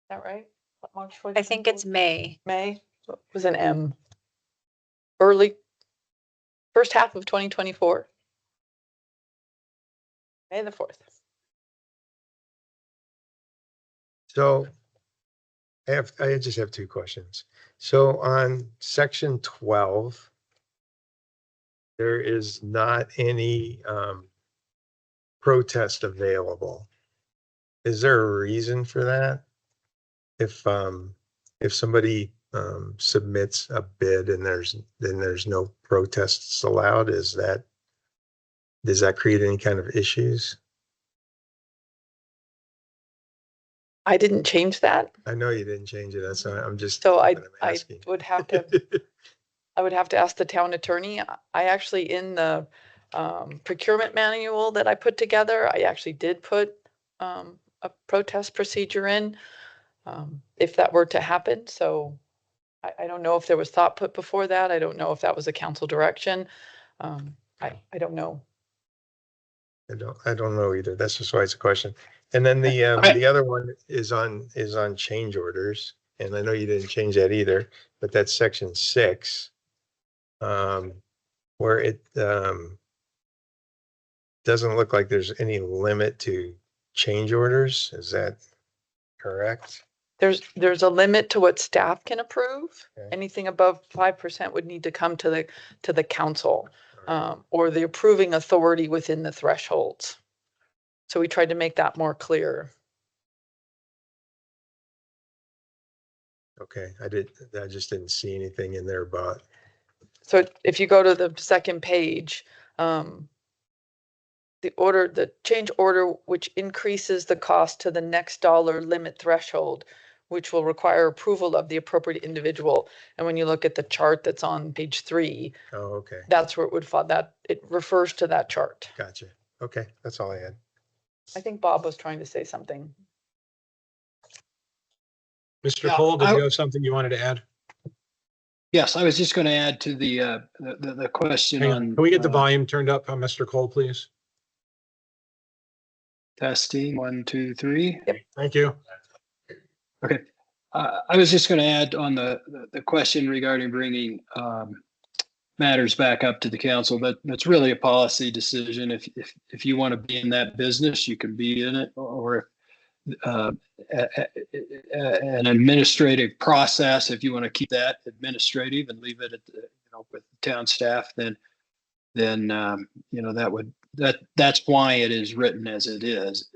that right? March I think it's May. May. So it was an M. Early, first half of 2024. May the 4th. So I just have 2 questions. So on section 12, there is not any protest available. Is there a reason for that? If somebody submits a bid and there's no protests allowed, does that create any kind of issues? I didn't change that. I know you didn't change it. That's why I'm just. So I'm I asking. would have to, I would have to ask the town attorney. I actually, in the procurement manual that I put together, I actually did put a protest procedure in if that were to happen. So I don't know if there was thought put before that. I don't know if that was a council direction. I don't know. I don't know either. That's just why it's a question. And then the other one is on change orders. And I know you didn't change that either, but that's section 6. Where it doesn't look like there's any limit to change orders. Is that correct? There's a limit to what staff can approve. Okay. Anything above 5% would need to come to the council or the approving authority within the thresholds. So we tried to make that more clear. Okay, I just didn't see anything in there about. So if you go to the second page, the change order, which increases the cost to the next dollar limit threshold, which will require approval of the appropriate individual. And when you look at the chart that's on page 3, Oh, okay. that's where it would fall. That it refers to that chart. Gotcha. Okay, that's all I had. I think Bob was trying to say something. Mr. Yeah, Cole, did you have something you wanted to add? Yes, I was just going to add to the question Hang on. on. Can we get the volume turned up on Mr. Cole, please? Testing 1, 2, 3. Thank you. Okay. I was just going to add on the question regarding bringing matters back up to the council. That's really a policy decision. If you want to be in that business, you can be in it, or an administrative process. If you want to keep that administrative and leave it at with the town staff, then that's why it is written as it is.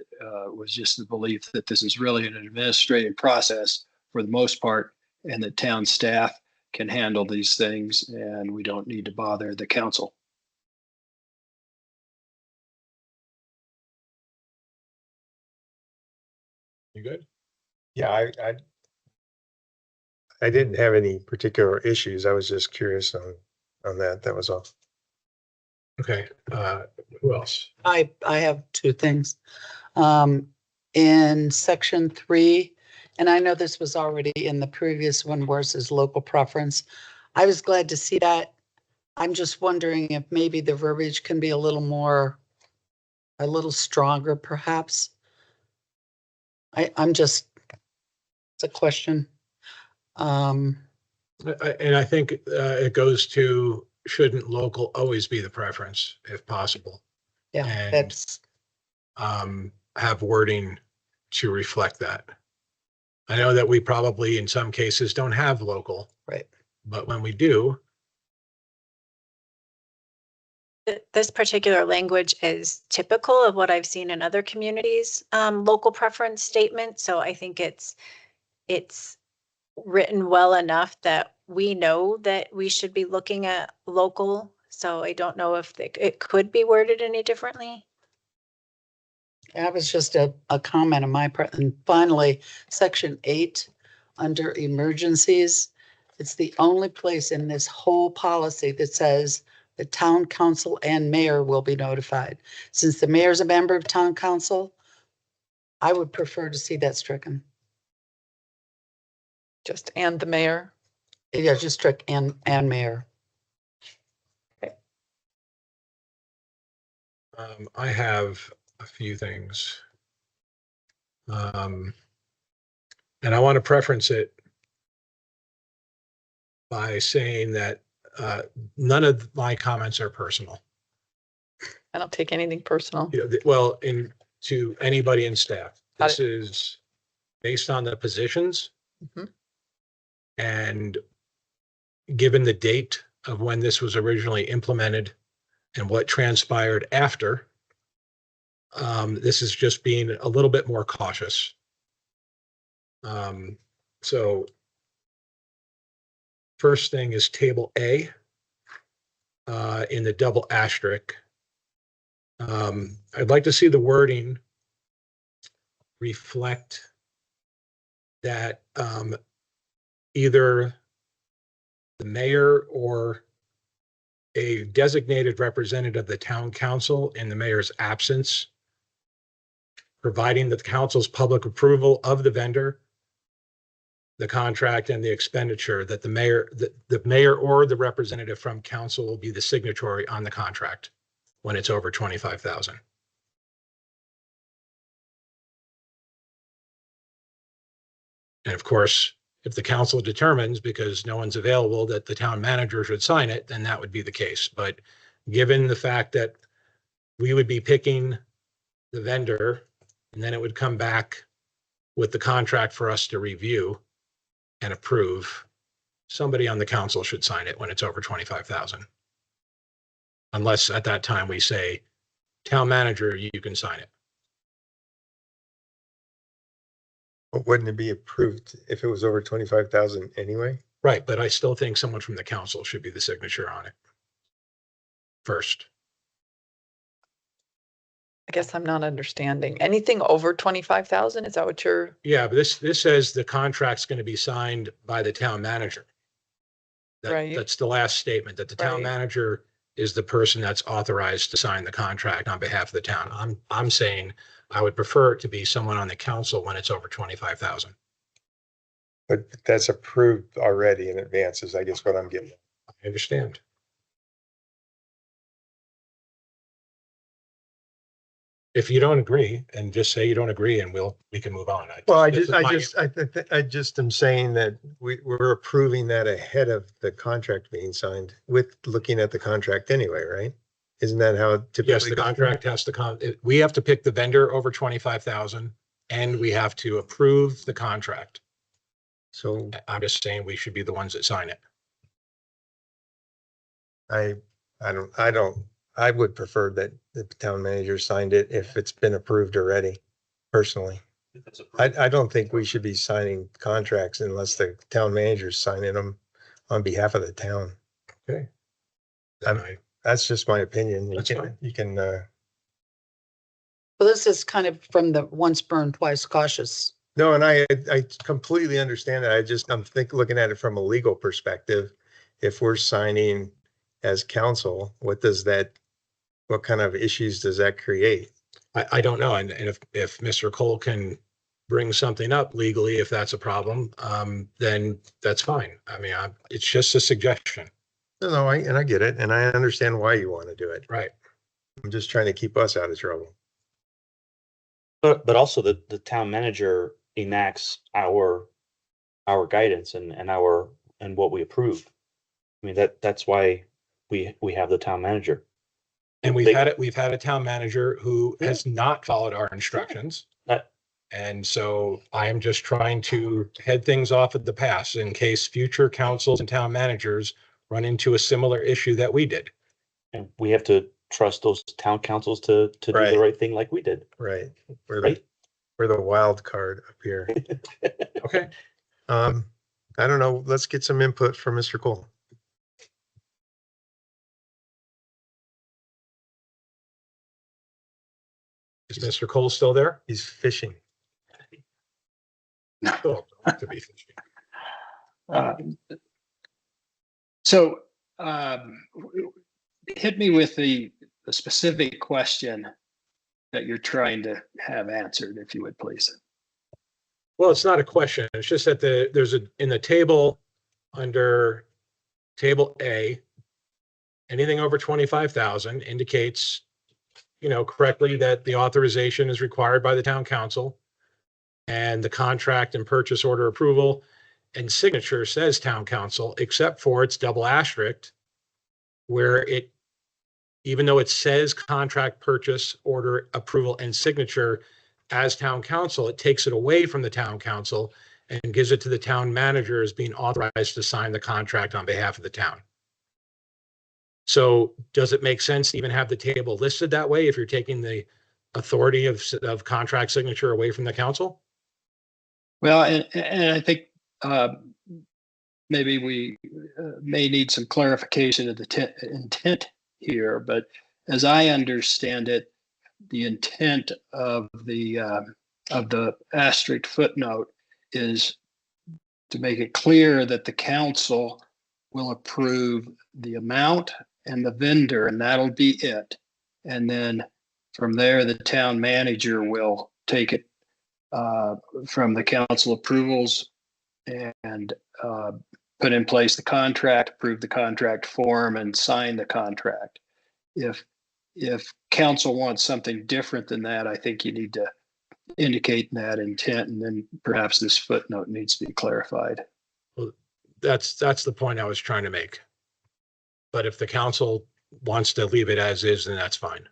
Was just the belief that this is really an administrative process for the most part, and that town staff can handle these things, and we don't need to bother the council. You good? Yeah, I didn't have any particular issues. I was just curious on that. That was all. Okay. Who else? I have 2 things. In section 3, and I know this was already in the previous one where it says local preference. I was glad to see that. I'm just wondering if maybe the verbiage can be a little stronger, perhaps. It's a question. And I think it goes to, shouldn't local always be the preference if possible? Yeah, And that's. have wording to reflect that. I know that we probably in some cases don't have local. Right. But when we do. This particular language is typical of what I've seen in other communities, local preference statement. So I think it's written well enough that we know that we should be looking at local. So I don't know if it could be worded any differently. That was just a comment on my part. And finally, section 8 under emergencies. It's the only place in this whole policy that says the town council and mayor will be notified. Since the mayor's a member of town council, I would prefer to see that stricken. Just and the mayor. Yeah, just strict and mayor. Okay. I have a few things. And I want to preference it by saying that none of my comments are personal. I don't take anything personal. Well, to anybody in staff, Got this is based on the positions. Mhm. And given the date of when this was originally implemented and what transpired after, this is just being a little bit more cautious. So first thing is table A in the double asterisk. I'd like to see the wording reflect that either the mayor or a designated representative of the town council in the mayor's absence, providing the council's public approval of the vendor, the contract, and the expenditure, that the mayor or the representative from council will be the signatory on the contract when it's over 25,000. And of course, if the council determines, because no one's available, that the town manager should sign it, then that would be the case. But given the fact that we would be picking the vendor, and then it would come back with the contract for us to review and approve, somebody on the council should sign it when it's over 25,000. Unless at that time we say, town manager, you can sign it. But wouldn't it be approved if it was over 25,000 anyway? Right, but I still think someone from the council should be the signature on it first. I guess I'm not understanding. Anything over 25,000? Is that what you're? Yeah, but this says the contract's going to be signed by the town manager. Right. That's the last statement, that the town Right. manager is the person that's authorized to sign the contract on behalf of the town. I'm saying I would prefer it to be someone on the council when it's over 25,000. But that's approved already in advance is I guess what I'm getting. I understand. If you don't agree, and just say you don't agree, and we can move on. Well, I this is my- just am saying that we're approving that ahead of the contract being signed with looking at the contract anyway, right? Isn't that how it typically? Yes, the goes? contract has to we have to pick the vendor over 25,000, and we have to approve the contract. So I'm just saying we should be the ones that sign it. I would prefer that the town manager signed it if it's been approved already, personally. I don't think we should be signing contracts unless the town manager's signing them on behalf of the town. Okay. That's just my opinion. That's fine. You can, Well, this is kind of from the once burned, twice cautious. no, and I completely understand that. I'm looking at it from a legal perspective. If we're signing as council, what kind of issues does that create? I don't know. And if Mr. Cole can bring something up legally, if that's a problem, then that's fine. I mean, it's just a suggestion. No, I get it. And I understand why you want to do it. Right. I'm just trying to keep us out of trouble. But also the town manager enacts our guidance and what we approve. I mean, that's why we have the town manager. And we've had a town manager who has not followed our instructions. And so I am just trying to head things off at the pass in case future councils and town managers run into a similar issue that we did. And we have to trust those town councils to do the right thing like we did. Right. We're the wild card up here. Okay. I don't know. Let's get some input from Mr. Cole. Is Mr. Cole still there? He's fishing. Oh, to be fishing. So hit me with the specific question that you're trying to have answered, if you would, please. Well, it's not a question. It's just that in the table under table A, anything over 25,000 indicates, correctly that the authorization is required by the town council, and the contract and purchase order approval and signature says town council, except for its double asterisk, where even though it says contract purchase order approval and signature as town council, it takes it away from the town council and gives it to the town manager as being authorized to sign the contract on behalf of the town. So does it make sense to even have the table listed that way if you're taking the authority of contract signature away from the council? Well, and I think maybe we may need some clarification of the intent here, but as I understand it, the intent of the asterisk footnote is to make it clear that the council will approve the amount and the vendor, and that'll be it. And then from there, the town manager will take it from the council approvals and put in place the contract, approve the contract form, and sign the contract. If council wants something different than that, I think you need to indicate that intent, and then perhaps this footnote needs to be clarified. Well, that's the point I was trying to make. But if the council wants to leave it as is, then that's fine.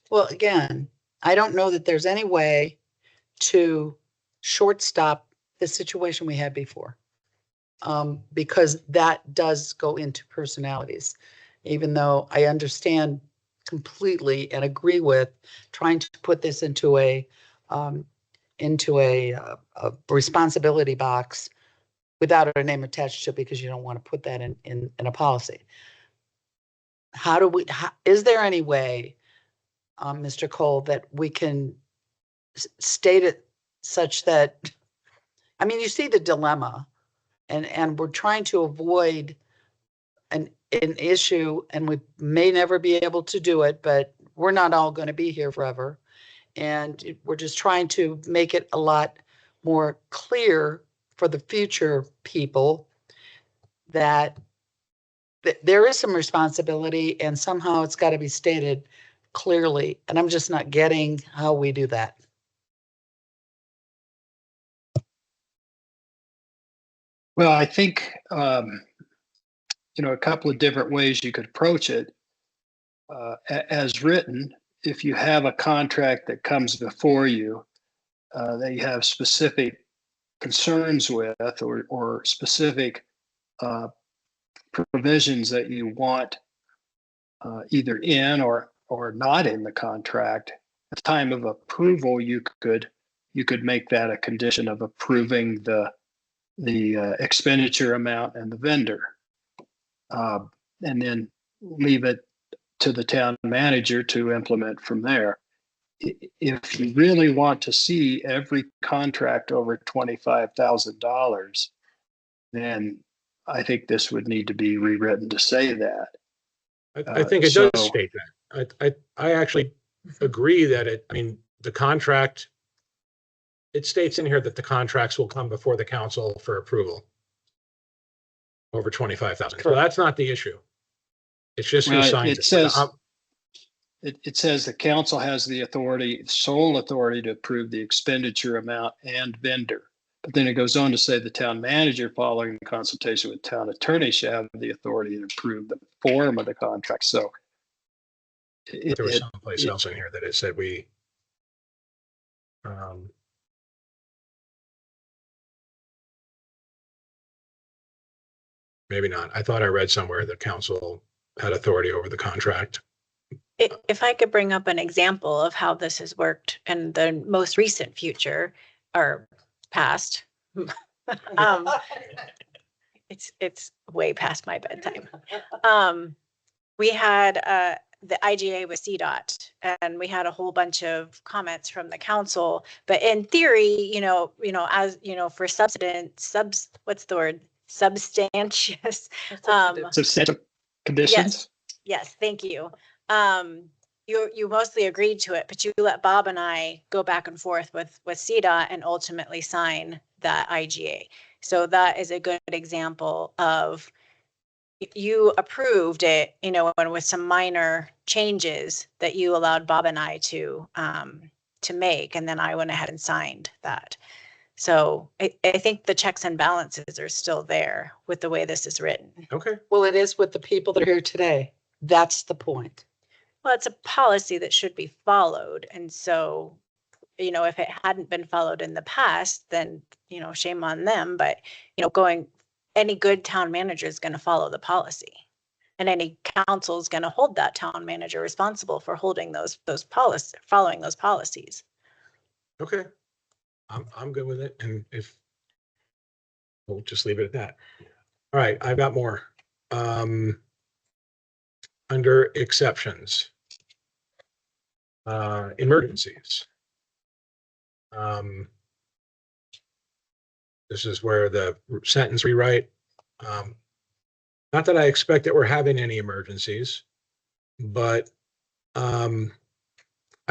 Well, again, I don't know that there's any way to shortstop the situation we had before. Because that does go into personalities, even though I understand completely and agree with trying to put this into a responsibility box without a name attached to it, because you don't want to put that in a policy. Is there any way, Mr. Cole, that we can state it such that, I mean, you see the dilemma, and we're trying to avoid an issue, and we may never be able to do it, but we're not all going to be here forever. And we're just trying to make it a lot more clear for the future people that there is some responsibility, and somehow it's got to be stated clearly. And I'm just not getting how we do that. Well, I think, a couple of different ways you could approach it. As written, if you have a contract that comes before you that you have specific concerns with, or specific provisions that you want either in or not in the contract, at the time of approval, you could make that a condition of approving the expenditure amount and the vendor, and then leave it to the town manager to implement from there. If you really want to see every contract over $25,000, then I think this would need to be rewritten to say that. I think it does state that. I actually agree that the contract, it states in here that the contracts will come before the council for approval over 25,000. So that's not the issue. It's just who signs it. It says the council has the authority, sole authority, to approve the expenditure amount and vendor. But then it goes on to say the town manager, following consultation with town attorney, shall have the authority to approve the form of the contract. So there was someplace else in here that it said we maybe not. I thought I read somewhere that council had authority over the contract. If I could bring up an example of how this has worked in the most recent future or past, it's way past my bedtime. We had the IGA with CDOT, and we had a whole bunch of comments from the council. But in theory, as for what's the word? Substantious. Substantial conditions. Yes, thank you. You mostly agreed to it, but you let Bob and I go back and forth with CDOT and ultimately sign that IGA. So that is a good example of you approved it, and with some minor changes that you allowed Bob and I to make, and then I went ahead and signed that. So I think the checks and balances are still there with the way this is written. Okay. Well, it is with the people that are here today. That's the point. Well, it's a policy that should be followed. And so, if it hadn't been followed in the past, then, shame on them. But, any good town manager is going to follow the policy. And any council is going to hold that town manager responsible for holding following those policies. Okay. I'm good with it. And if we'll just leave it at that. All right. I've got more. Under exceptions, emergencies. This is where the sentence rewrite. Not that I expect that we're having any emergencies, but I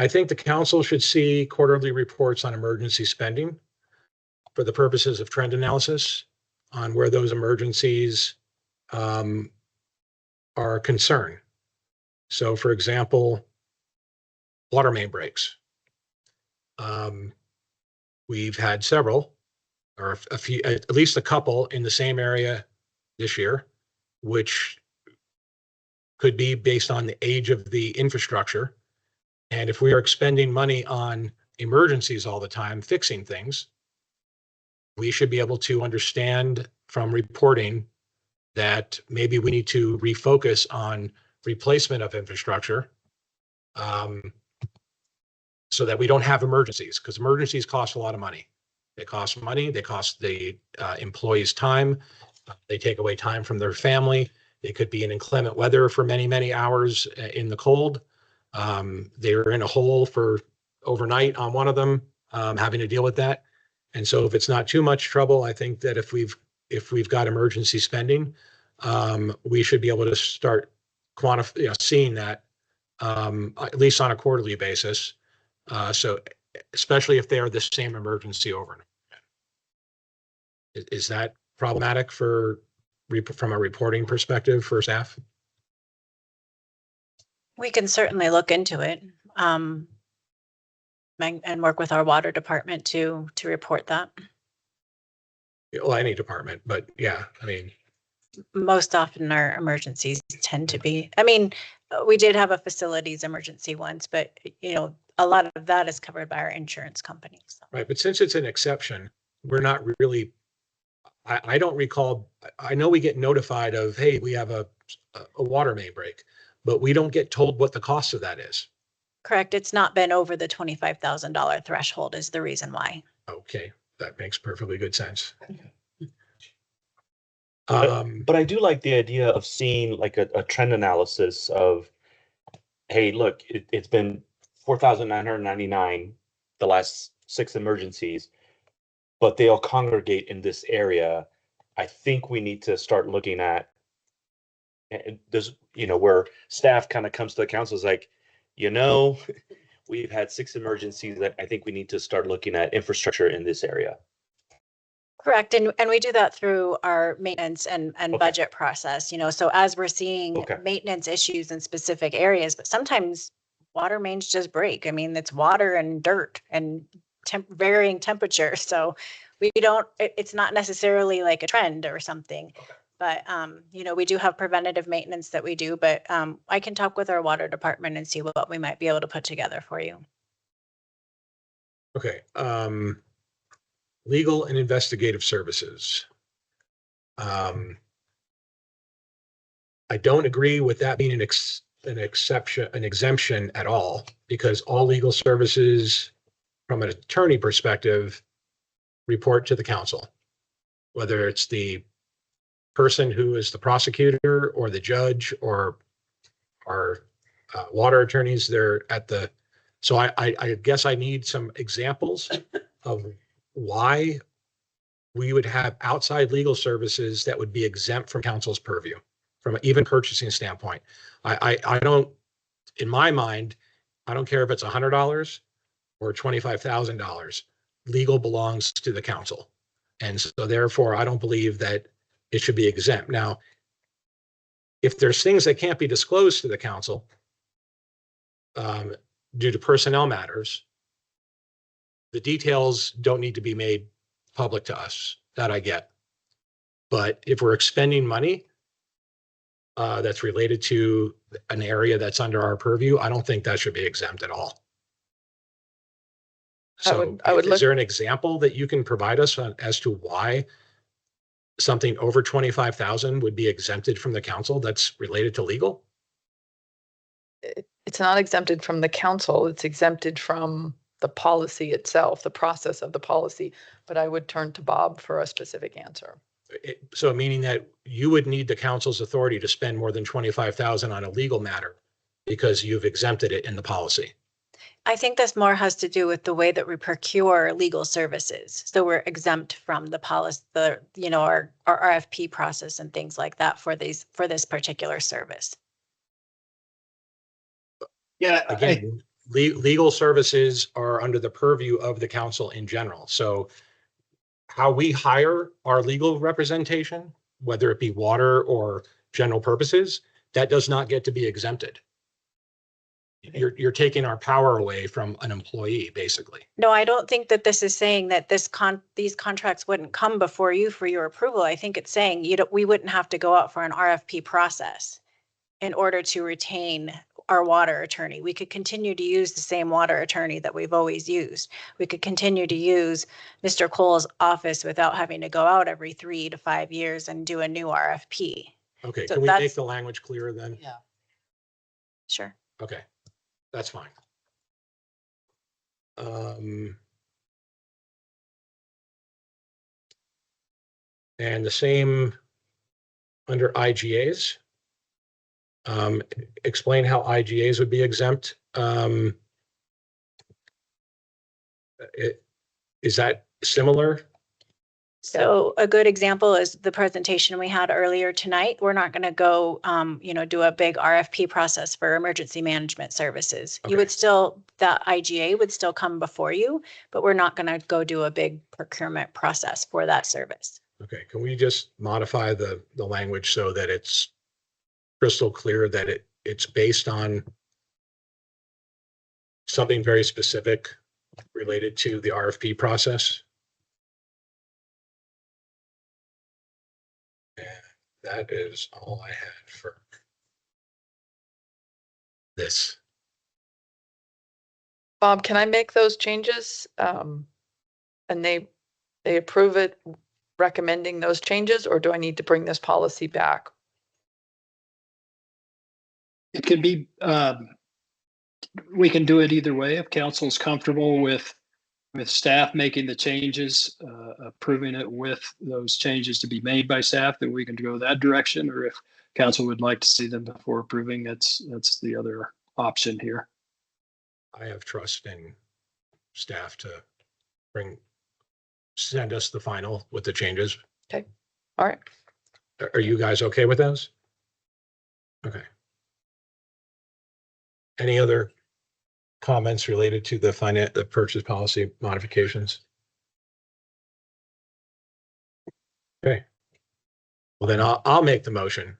think the council should see quarterly reports on emergency spending for the purposes of trend analysis on where those emergencies are a concern. So for example, water main breaks. We've had several, or a few, at least a couple in the same area this year, which could be based on the age of the infrastructure. And if we are expending money on emergencies all the time, fixing things, we should be able to understand from reporting that maybe we need to refocus on replacement of infrastructure so that we don't have emergencies, because emergencies cost a lot of money. They cost money, they cost the employees time, they take away time from their family. It could be in inclement weather for many, many hours in the cold. They were in a hole for overnight on one of them, having to deal with that. And so if it's not too much trouble, I think that if we've got emergency spending, we should be able to start seeing that at least on a quarterly basis. So especially if they are the same emergency over and over. Is that problematic from a reporting perspective for staff? We can certainly look into it and work with our water department to report that. Well, any department, but yeah, I mean, Most often our emergencies tend to be, I mean, we did have a facilities emergency once, but a lot of that is covered by our insurance company. So. right. But since it's an exception, we're not really, I don't recall, I know we get notified of, hey, we have a water main break, but we don't get told what the cost of that is. Correct. It's not been over the $25,000 threshold is the reason why. Okay, that makes perfectly good sense. But I do like the idea of seeing like a trend analysis of, hey, look, it's been 4,999 the last 6 emergencies, but they all congregate in this area. I think we need to start looking at, and there's, where staff kind of comes to the council is like, we've had 6 emergencies that I think we need to start looking at infrastructure in this area. Correct. And we do that through our maintenance and Okay. budget process, so as we're seeing Okay. maintenance issues in specific areas, but sometimes water mains just break. I mean, it's water and dirt and varying temperature. So it's not necessarily like a trend or something. Okay. But, we do have preventative maintenance that we do, but I can talk with our water department and see what we might be able to put together for you. Okay. Legal and investigative services. I don't agree with that being an exemption at all, because all legal services from an attorney perspective report to the council, whether it's the person who is the prosecutor or the judge or our water attorneys. So I guess I need some examples of why we would have outside legal services that would be exempt from council's purview from an even purchasing standpoint. I don't, in my mind, I don't care if it's $100 or $25,000. Legal belongs to the council. And so therefore, I don't believe that it should be exempt. Now, if there's things that can't be disclosed to the council due to personnel matters, the details don't need to be made public to us. That I get. But if we're expending money that's related to an area that's under our purview, I don't think that should be exempt at all. So is there an example that you can provide us on as to why something over 25,000 would be exempted from the council that's related to legal? It's not exempted from the council. It's exempted from the policy itself, the process of the policy. But I would turn to Bob for a specific answer. So meaning that you would need the council's authority to spend more than 25,000 on a legal matter because you've exempted it in the policy. I think this more has to do with the way that we procure legal services. So we're exempt from the policy, our RFP process and things like that for this particular service. Yeah, Again, legal services are under the purview of the council in general. So how we hire our legal representation, whether it be water or general purposes, that does not get to be exempted. You're taking our power away from an employee, basically. No, I don't think that this is saying that these contracts wouldn't come before you for your approval. I think it's saying we wouldn't have to go out for an RFP process in order to retain our water attorney. We could continue to use the same water attorney that we've always used. We could continue to use Mr. Cole's office without having to go out every 3 to 5 years and do a new RFP. Okay, So can we make that's- the language clearer then? Yeah. Sure. Okay, that's fine. And the same under IGAs. Explain how IGAs would be exempt. Is that similar? So a good example is the presentation we had earlier tonight. We're not going to go, do a big RFP process for emergency management services. You would still, that IGA would still come before you, but we're not going to go do a big procurement process for that service. Okay, can we just modify the language so that it's crystal clear that it's based on something very specific related to the RFP process? And that is all I had for this. Bob, can I make those changes? And they approve it recommending those changes, or do I need to bring this policy back? it could be, we can do it either way. If council's comfortable with staff making the changes, approving it with those changes to be made by staff, then we can go that direction. Or if council would like to see them before approving, that's the other option here. I have trust in staff to send us the final with the changes. Okay. All right. Are you guys okay with those? Okay. Any other comments related to the purchase policy modifications? Okay. Well, then I'll make the motion.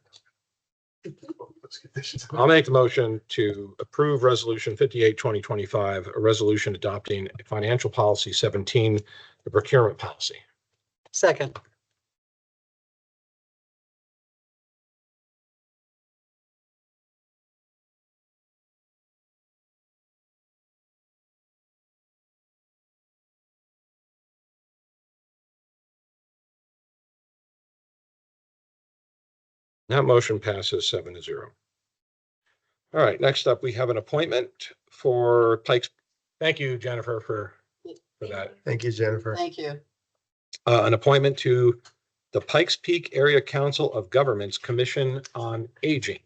I'll make the motion to approve Resolution 58, 2025, a resolution adopting Financial Policy 17, the procurement policy. Second. That motion passes 7-0. All right, next up, we have an appointment for Pikes. Thank you, Jennifer, for that. Thank you, Jennifer. Thank you. An appointment to the Pikes Peak Area Council of Governments Commission on Aging.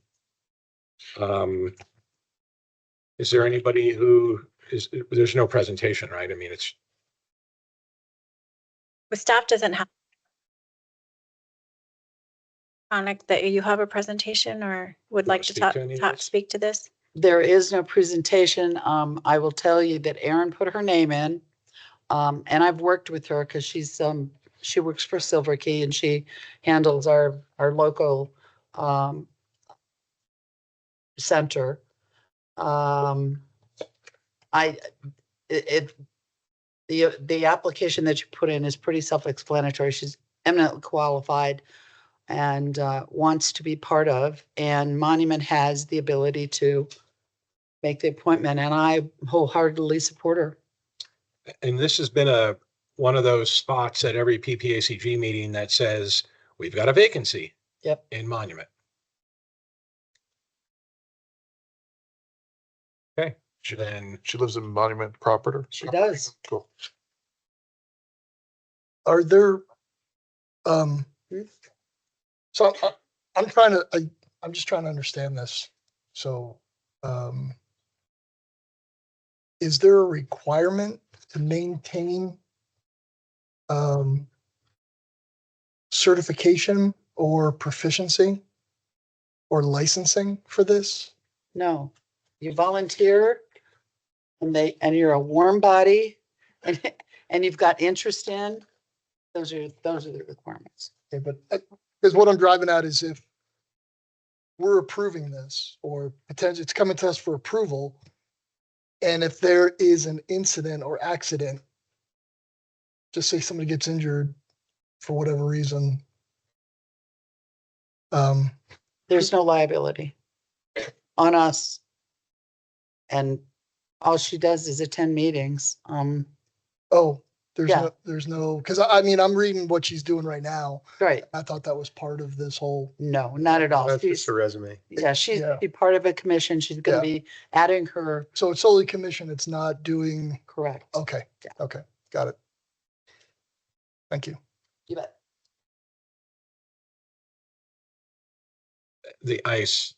Is there anybody there's no presentation, right? I mean, it's. The staff doesn't have that you have a presentation or would like to speak to this? There is no presentation. I will tell you that Erin put her name in. And I've worked with her because she works for Silver Key and she handles our local center. The application that you put in is pretty self-explanatory. She's eminently qualified and wants to be part of, and Monument has the ability to make the appointment, and I wholeheartedly support her. And this has been one of those spots at every PPACG meeting that says, we've got a vacancy. Yep. In Monument. Okay. Then She lives in Monument proper. She does. Cool. Are there, so I'm just trying to understand this. So, is there a requirement to maintain certification or proficiency or licensing for this? No, you volunteer and you're a warm body and you've got interest in, those are the requirements. Okay, but because what I'm driving at is if we're approving this or potentially it's coming to us for approval, and if there is an incident or accident, just say somebody gets injured for whatever reason. There's no liability on us. And all she does is attend meetings. Oh, Yeah. there's no, because I mean, I'm reading what she's doing right now. Right. I thought that was part of this whole. No, not at all. That's She's, just a resume. yeah, she's Yeah. be part of a commission. She's gonna be adding her, So it's solely commission. It's not doing, correct. okay, Yeah. okay, got it. Thank you. You bet. The ice,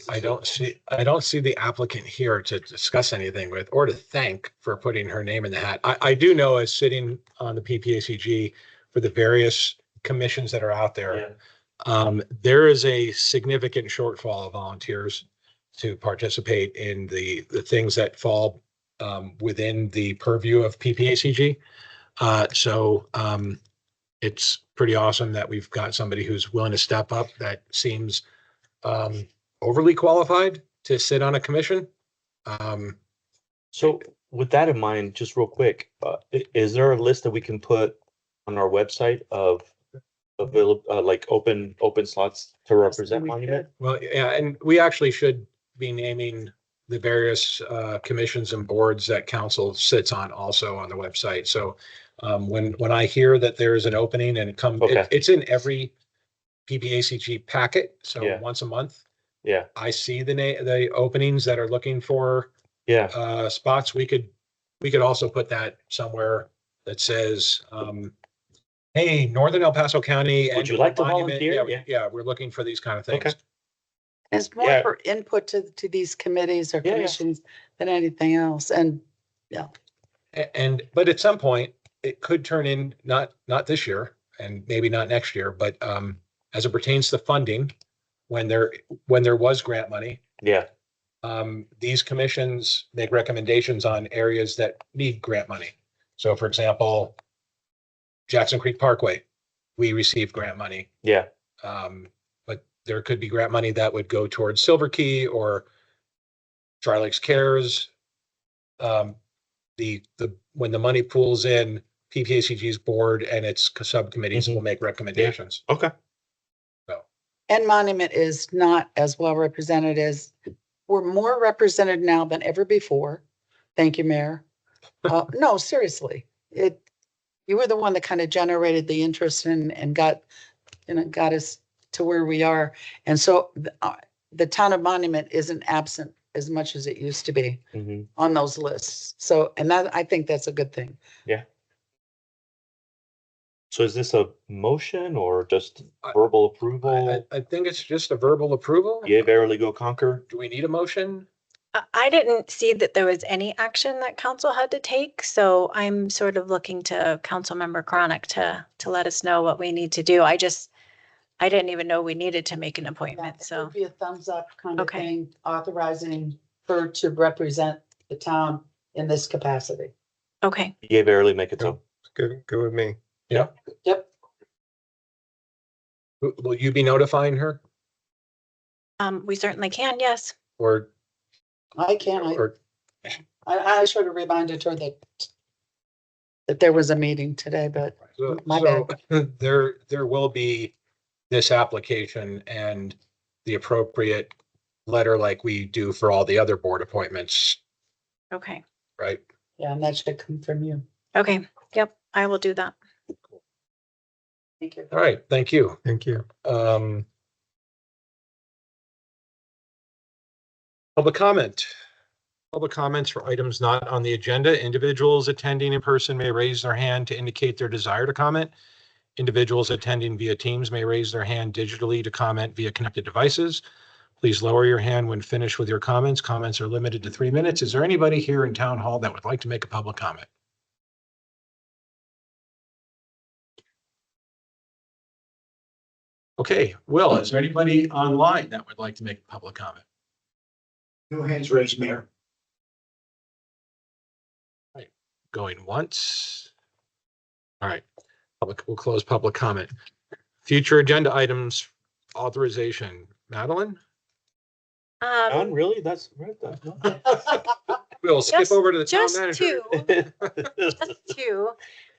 I don't see the applicant here to discuss anything with or to thank for putting her name in the hat. I do know, as sitting on the PPACG for the various commissions that are out there, there is a significant shortfall of volunteers to participate in the things that fall within the purview of PPACG. So it's pretty awesome that we've got somebody who's willing to step up. That seems overly qualified to sit on a commission. So with that in mind, just real quick, is there a list that we can put on our website of available, like open slots to represent we Monument? Well, yeah, and we actually should be naming the various commissions and boards that council sits on also on the website. So when I hear that there's an opening and Okay. it's in every PPACG packet, so Yeah. once a month, Yeah, I see the openings that are looking for yeah, spots. We could also put that somewhere that says, hey, Northern El Paso County. Would you like to Monument, volunteer? Yeah, we're looking for these kind of things. Okay. It's more Yeah. for input to these committees or Yeah, yeah. commissions than anything else. And yeah, But at some point, it could turn in, not this year and maybe not next year, but as it pertains to funding, when there was grant money, yeah, these commissions make recommendations on areas that need grant money. So for example, Jackson Creek Parkway, we received grant money. yeah. But there could be grant money that would go towards Silver Key or Tri Lakes Cares. When the money pools in, PPACG's board and its subcommittees will make recommendations. Okay. and Monument is not as well represented as, we're more represented now than ever before. Thank you, Mayor. No, seriously, you were the one that kind of generated the interest and got us to where we are. And so the town of Monument isn't absent as much as it used to be Mhm. on those lists. So, and that, I think that's a good thing. Yeah. So is this a motion or just verbal approval? I think it's just a verbal approval. Yea, verily go conquer. Do we need a motion? I didn't see that there was any action that council had to take, so I'm sort of looking to Councilmember Chronic to let us know what we need to do. I didn't even know we needed to make an appointment, It so. would be a thumbs up kind of Okay. thing, authorizing her to represent the town in this capacity. Okay, Yea, verily make it so. Good with me. Yeah. Yep. Will you be notifying her we certainly can, yes. or I can, or I should have reminded her that there was a meeting today, but my bad. there will be this application and the appropriate letter like we do for all the other board appointments, Okay, right? Yeah, and that should come from you. okay, yep, I will do that. Thank you. All right, thank you. Thank you. Public comment. Public comments for items not on the agenda. Individuals attending in person may raise their hand to indicate their desire to comment. Individuals attending via Teams may raise their hand digitally to comment via connected devices. Please lower your hand when finished with your comments. Comments are limited to 3 minutes. Is there anybody here in town hall that would like to make a public comment? Okay, Will, is there anybody online that would like to make a public comment? No hands raised, Mayor. Going once. All right, we'll close public comment. Future agenda items, authorization. Madeline? None, really? That's right. We'll skip over to the town Just manager. two.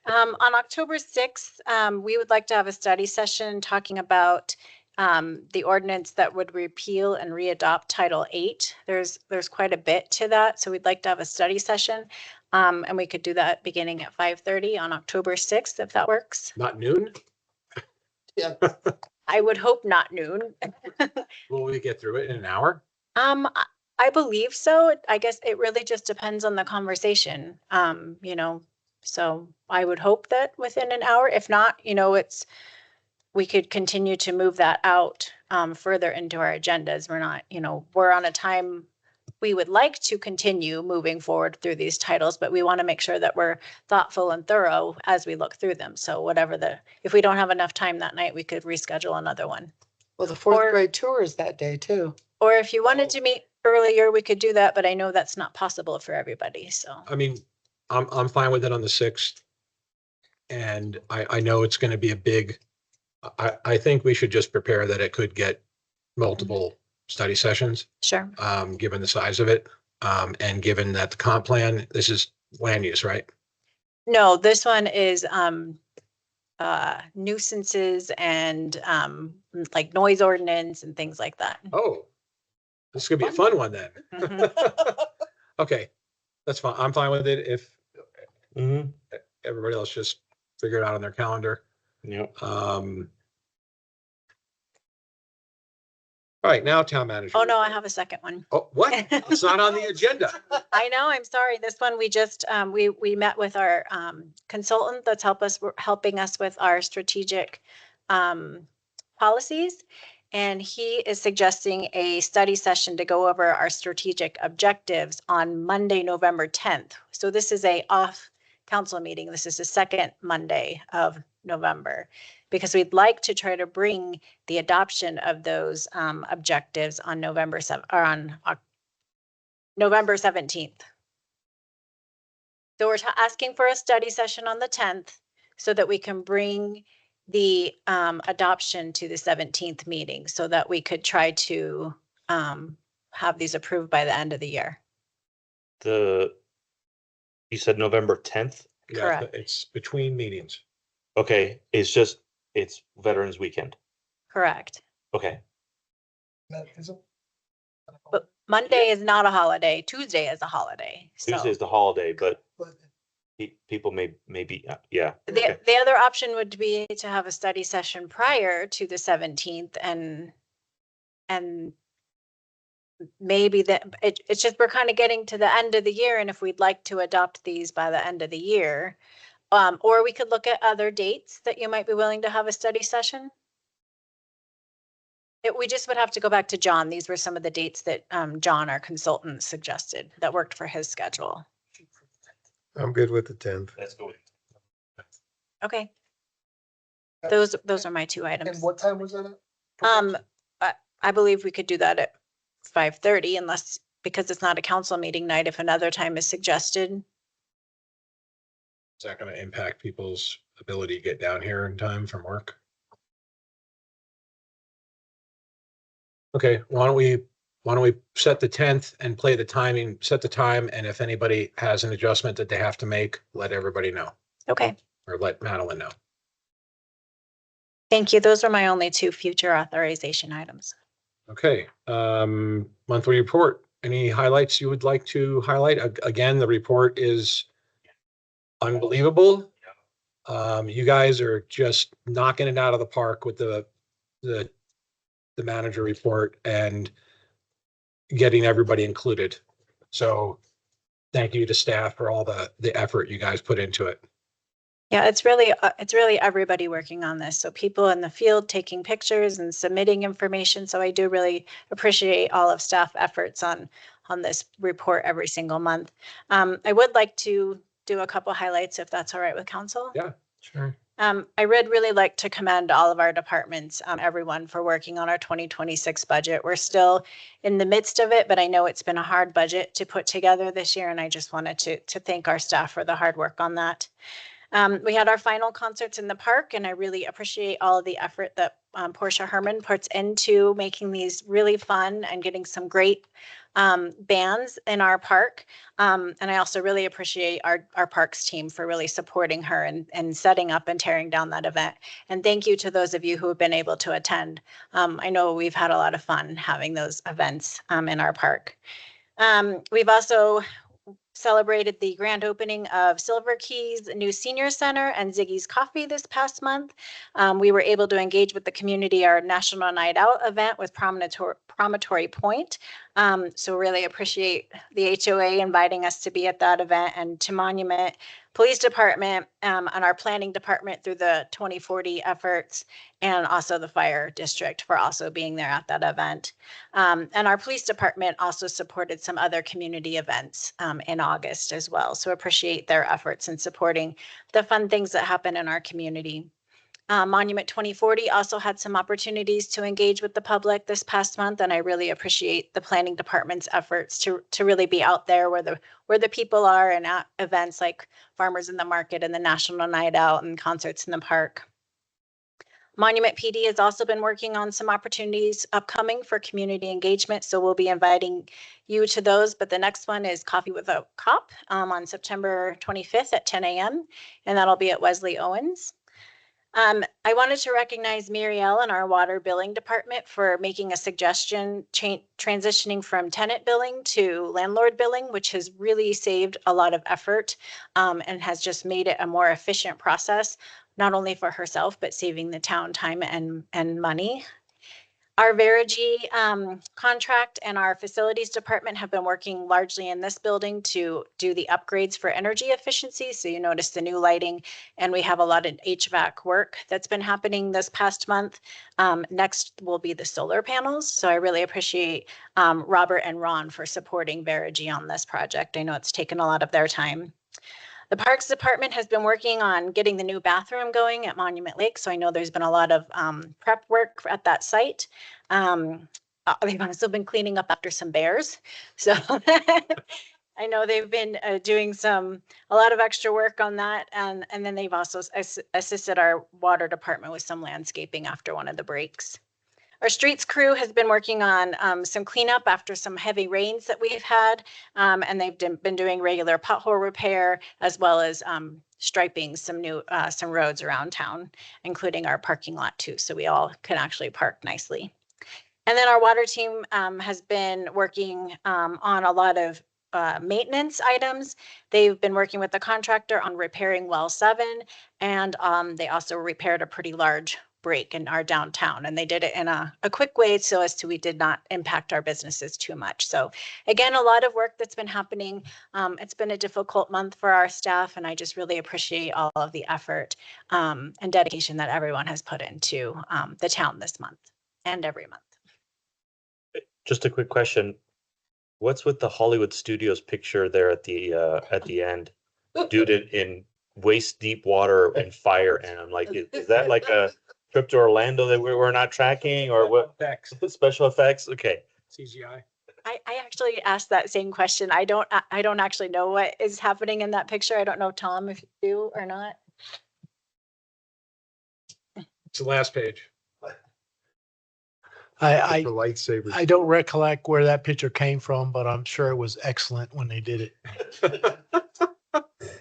On October 6th, we would like to have a study session talking about the ordinance that would repeal and readopt Title VIII. There's quite a bit to that, so we'd like to have a study session. And we could do that beginning at 5:30 on October 6th, if that works. Not noon? Yeah. I would hope not noon. Will we get through it in an hour? I believe so. I guess it really just depends on the conversation. So I would hope that within an hour. If not, we could continue to move that out further into our agendas. We're on a time. We would like to continue moving forward through these titles, but we want to make sure that we're thoughtful and thorough as we look through them. So if we don't have enough time that night, we could reschedule another one. Well, the fourth grade tour is that day too. Or if you wanted to meet earlier, we could do that, but I know that's not possible for everybody, so. I mean, I'm fine with it on the 6th. And I know it's going to be a big, I think we should just prepare that it could get multiple study sessions. Sure. Given the size of it, and given that the comp plan, this is land use, right? No, this one is nuisances and like noise ordinance and things like that. Oh, this could be a fun one then. Okay, that's fine. I'm fine with it if everybody else just figure it out on their calendar. Yeah. All right, now town manager. Oh, no, I have a second one. Oh, what? It's not on the agenda. I know, I'm sorry. This one, we just, we met with our consultant that's helping us with our strategic policies. And he is suggesting a study session to go over our strategic objectives on Monday, November 10th. So this is a off council meeting. This is the second Monday of November, because we'd like to try to bring the adoption of those objectives on November 17th. So we're asking for a study session on the 10th so that we can bring the adoption to the 17th meeting so that we could try to have these approved by the end of the year. You said November 10th? Yeah, Correct. it's between meetings. Okay, it's Veterans Weekend. Correct. Okay. But Monday is not a holiday. Tuesday is a holiday. Tuesday is the holiday, but people may be, yeah. Okay. The other option would be to have a study session prior to the 17th and maybe it's just we're kind of getting to the end of the year, and if we'd like to adopt these by the end of the year, or we could look at other dates that you might be willing to have a study session. We just would have to go back to John. These were some of the dates that John, our consultant, suggested that worked for his schedule. I'm good with the 10th. Let's go. Okay. Those are my two items. And what time was that at? I believe we could do that at 5:30 unless, because it's not a council meeting night, if another time is suggested. Is that going to impact people's ability to get down here in time from work? Okay, why don't we set the 10th and play the timing, set the time, and if anybody has an adjustment that they have to make, let everybody know. Okay. Or let Madeline know. Thank you. Those are my only two future authorization items. Okay, monthly report. Any highlights you would like to highlight? Again, the report is unbelievable. You guys are just knocking it out of the park with the manager report and getting everybody included. So thank you to staff for all the effort you guys put into it. Yeah, it's really everybody working on this. So people in the field taking pictures and submitting information. So I do really appreciate all of staff efforts on this report every single month. I would like to do a couple highlights if that's all right with council. Yeah, sure. I would really like to commend all of our departments, everyone for working on our 2026 budget. We're still in the midst of it, but I know it's been a hard budget to put together this year, and I just wanted to thank our staff for the hard work on that. We had our final concerts in the park, and I really appreciate all of the effort that Portia Herman puts into making these really fun and getting some great bands in our park. And I also really appreciate our parks team for really supporting her and setting up and tearing down that event. And thank you to those of you who have been able to attend. I know we've had a lot of fun having those events in our park. We've also celebrated the grand opening of Silver Key's new senior center and Ziggy's Coffee this past month. We were able to engage with the community, our National Night Out event with Promontory Point. So really appreciate the HOA inviting us to be at that event, and to Monument Police Department and our planning department through the 2040 efforts, and also the fire district for also being there at that event. And our police department also supported some other community events in August as well. So appreciate their efforts in supporting the fun things that happen in our community. Monument 2040 also had some opportunities to engage with the public this past month, and I really appreciate the planning department's efforts to really be out there where the people are, and at events like Farmers in the Market and the National Night Out and concerts in the park. Monument PD has also been working on some opportunities upcoming for community engagement, so we'll be inviting you to those. But the next one is Coffee with a Cop on September 25th at 10 a.m. and that'll be at Wesley Owens. I wanted to recognize Muriel in our water billing department for making a suggestion transitioning from tenant billing to landlord billing, which has really saved a lot of effort and has just made it a more efficient process, not only for herself, but saving the town time and money. Our Verigy contract and our facilities department have been working largely in this building to do the upgrades for energy efficiency. So you notice the new lighting, and we have a lot of HVAC work that's been happening this past month. Next will be the solar panels. So I really appreciate Robert and Ron for supporting Verigy on this project. I know it's taken a lot of their time. The Parks Department has been working on getting the new bathroom going at Monument Lake. So I know there's been a lot of prep work at that site. They've also been cleaning up after some bears. So I know they've been doing a lot of extra work on that. And then they've also assisted our water department with some landscaping after one of the breaks. Our streets crew has been working on some cleanup after some heavy rains that we've had, and they've been doing regular pothole repair as well as striping some roads around town, including our parking lot too, so we all can actually park nicely. And then our water team has been working on a lot of maintenance items. They've been working with the contractor on repairing well 7, and they also repaired a pretty large break in our downtown, and they did it in a quick way so as to we did not impact our businesses too much. So again, a lot of work that's been happening. It's been a difficult month for our staff, and I just really appreciate all of the effort and dedication that everyone has put into the town this month and every month. Just a quick question. What's with the Hollywood Studios picture there at the end? Dude in waist deep water and fire, and I'm like, is that like a trip to Orlando that we're not tracking, or what? Effects. Special effects? Okay. CGI. I actually asked that same question. I don't actually know what is happening in that picture. I don't know, Tom, if you do or not. It's the last page. For lightsabers. I don't recollect where that picture came from, but I'm sure it was excellent when they did it.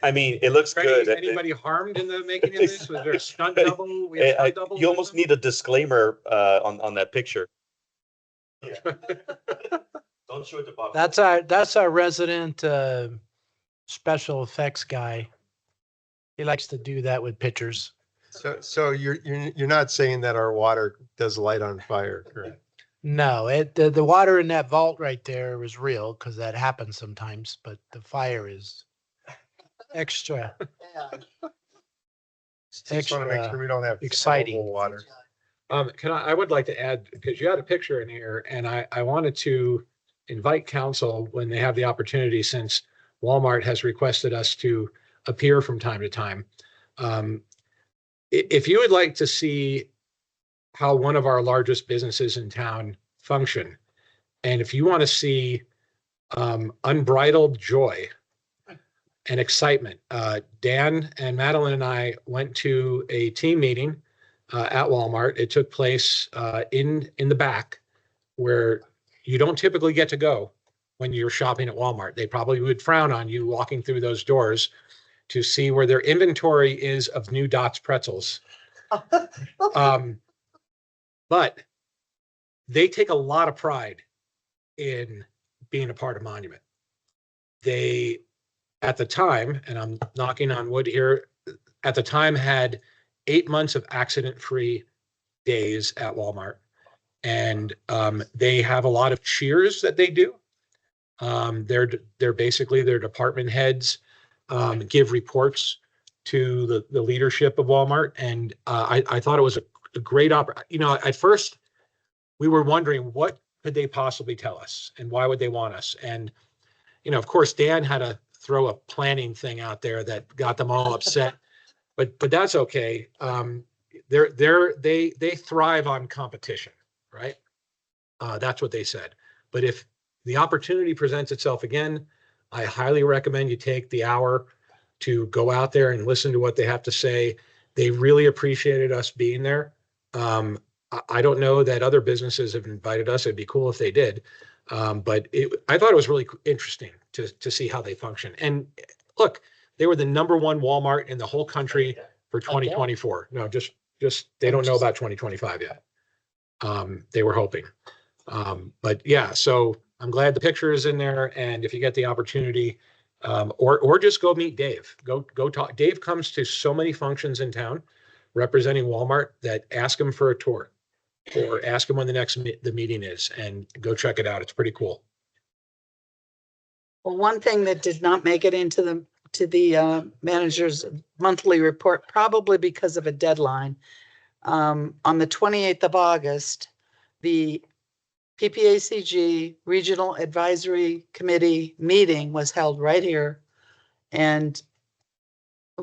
I mean, it looks good. Anybody harmed in the making of this? Was there a stunt double? We had stunt doubles You or almost something? need a disclaimer on that picture. Don't show it to Bob. That's our resident special effects guy. He likes to do that with pictures. So you're not saying that our water does light on fire, correct? No, the water in that vault right there is real because that happens sometimes, but the fire is extra. Just want to make sure we don't have exciting. potable water. I would like to add, because you had a picture in here, and I wanted to invite council when they have the opportunity, since Walmart has requested us to appear from time to time. If you would like to see how one of our largest businesses in town function, and if you want to see unbridled joy and excitement, Dan and Madeline and I went to a team meeting at Walmart. It took place in the back, where you don't typically get to go when you're shopping at Walmart. They probably would frown on you walking through those doors to see where their inventory is of new Dots pretzels. But they take a lot of pride in being a part of Monument. They, at the time, and I'm knocking on wood here, at the time had 8 months of accident-free days at Walmart. And they have a lot of cheers that they do. They're basically their department heads give reports to the leadership of Walmart. And I thought it was a great opportunity. You know, at first we were wondering, what could they possibly tell us and why would they want us? And, you know, of course, Dan had to throw a planning thing out there that got them all upset, but that's okay. They thrive on competition, right? That's what they said. But if the opportunity presents itself again, I highly recommend you take the hour to go out there and listen to what they have to say. They really appreciated us being there. I don't know that other businesses have invited us. It'd be cool if they did. But I thought it was really interesting to see how they function. And look, they were the #1 Walmart in the whole country for 2024. No, just they don't know about 2025 yet. They were hoping. But yeah, so I'm glad the picture is in there. And if you get the opportunity, or just go meet Dave, go talk. Dave comes to so many functions in town representing Walmart that ask him for a tour, or ask him when the meeting is, and go check it out. It's pretty cool. Well, one thing that did not make it into the manager's monthly report, probably because of a deadline, on the 28th of August, the PPACG Regional Advisory Committee meeting was held right here. And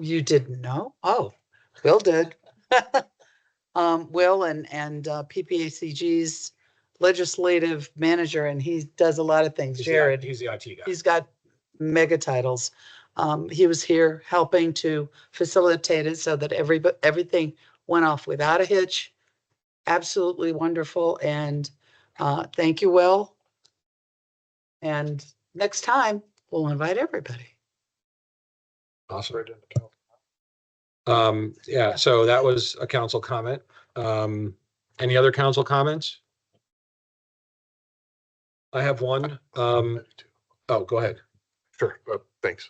you didn't know? Oh, Will did. Will and PPACG's legislative manager, and he does a lot of things. Jared. He's the IT guy. He's got mega titles. He was here helping to facilitate it so that everything went off without a hitch. Absolutely wonderful. And thank you, Will. And next time we'll invite everybody. Awesome. Yeah, so that was a council comment. Any other council comments? I have one. Oh, go ahead. Sure. Thanks.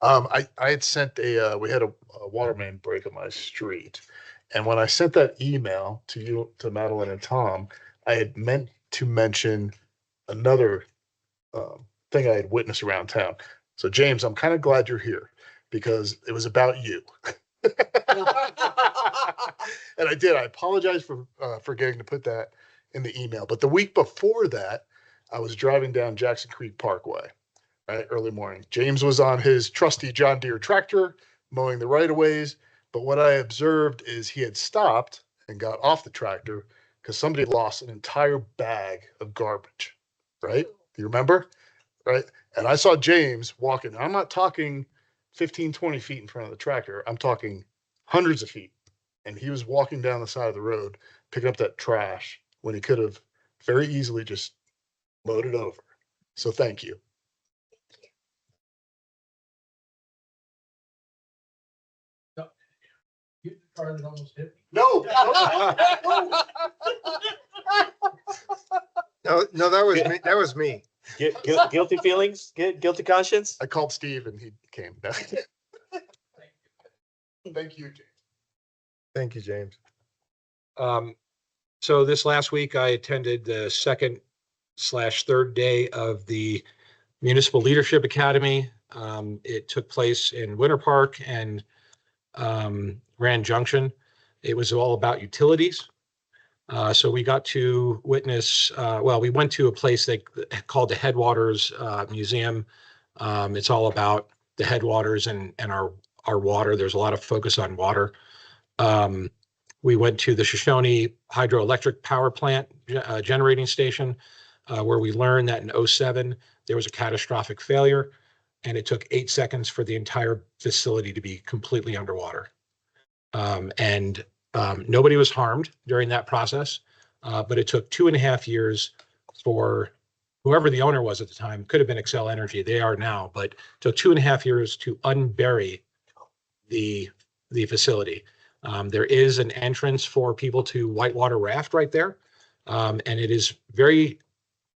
I had sent we had a water main break on my street. And when I sent that email to you, to Madeline and Tom, I had meant to mention another thing I had witnessed around town. So James, I'm kind of glad you're here because it was about you. And I did. I apologize for forgetting to put that in the email. But the week before that, I was driving down Jackson Creek Parkway, right, early morning. James was on his trusty John Deere tractor mowing the right-of-ways. But what I observed is he had stopped and got off the tractor because somebody lost an entire bag of garbage, right? Do you remember? Right? And I saw James walking. I'm not talking 15, 20 feet in front of the tractor. I'm talking hundreds of feet. And he was walking down the side of the road, picking up that trash when he could have very easily just mowed it over. So thank you. No. No, that was me. That was me. Guilty feelings? Guilty conscience? I called Steve and he came. Thank you, James. Thank you, James. So this last week, I attended the 2nd/3rd day of the Municipal Leadership Academy. It took place in Winter Park, and Grand Junction. It was all about utilities. So we got to witness, well, we went to a place called the Headwaters Museum. It's all about the headwaters and our water. There's a lot of focus on water. We went to the Shoshone Hydroelectric Power Plant generating station, where we learned that in 2007, there was a catastrophic failure, and it took 8 seconds for the entire facility to be completely underwater. Nobody was harmed during that process, but it took 2.5 years for whoever the owner was at the time. Could have been Xcel Energy, they are now, but it took 2.5 years to unbury the facility. There is an entrance for people to whitewater raft right there, and it is very,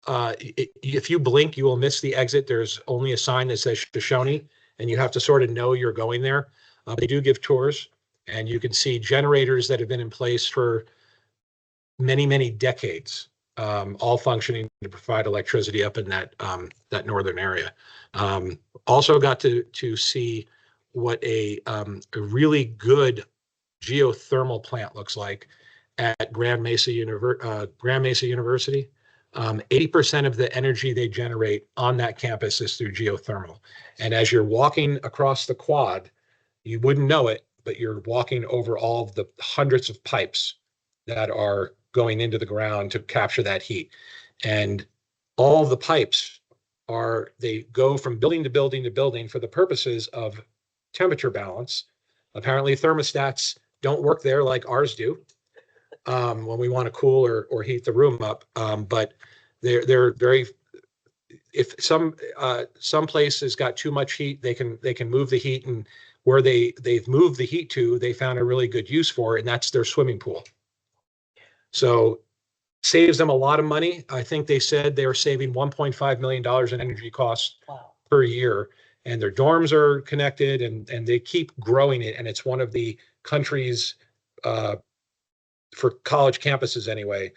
if you blink, you will miss the exit. There's only a sign that says Shoshone, and you have to sort of know you're going there. They do give tours, and you can see generators that have been in place for many, many decades, all functioning to provide electricity up in that northern area. Also got to see what a really good geothermal plant looks like at Grand Mesa University. 80% of the energy they generate on that campus is through geothermal. And as you're walking across the quad, you wouldn't know it, but you're walking over all of the hundreds of pipes that are going into the ground to capture that heat. And all the pipes they go from building to building to building for the purposes of temperature balance. Apparently thermostats don't work there like ours do when we want to cool or heat the room up. But they're very, if some places got too much heat, they can move the heat, and where they've moved the heat to, they found a really good use for it, and that's their swimming pool. So saves them a lot of money. I think they said they were saving $1.5 million in energy costs per year, and their dorms are connected, and they keep growing it. And it's one of the country's, for college campuses anyway,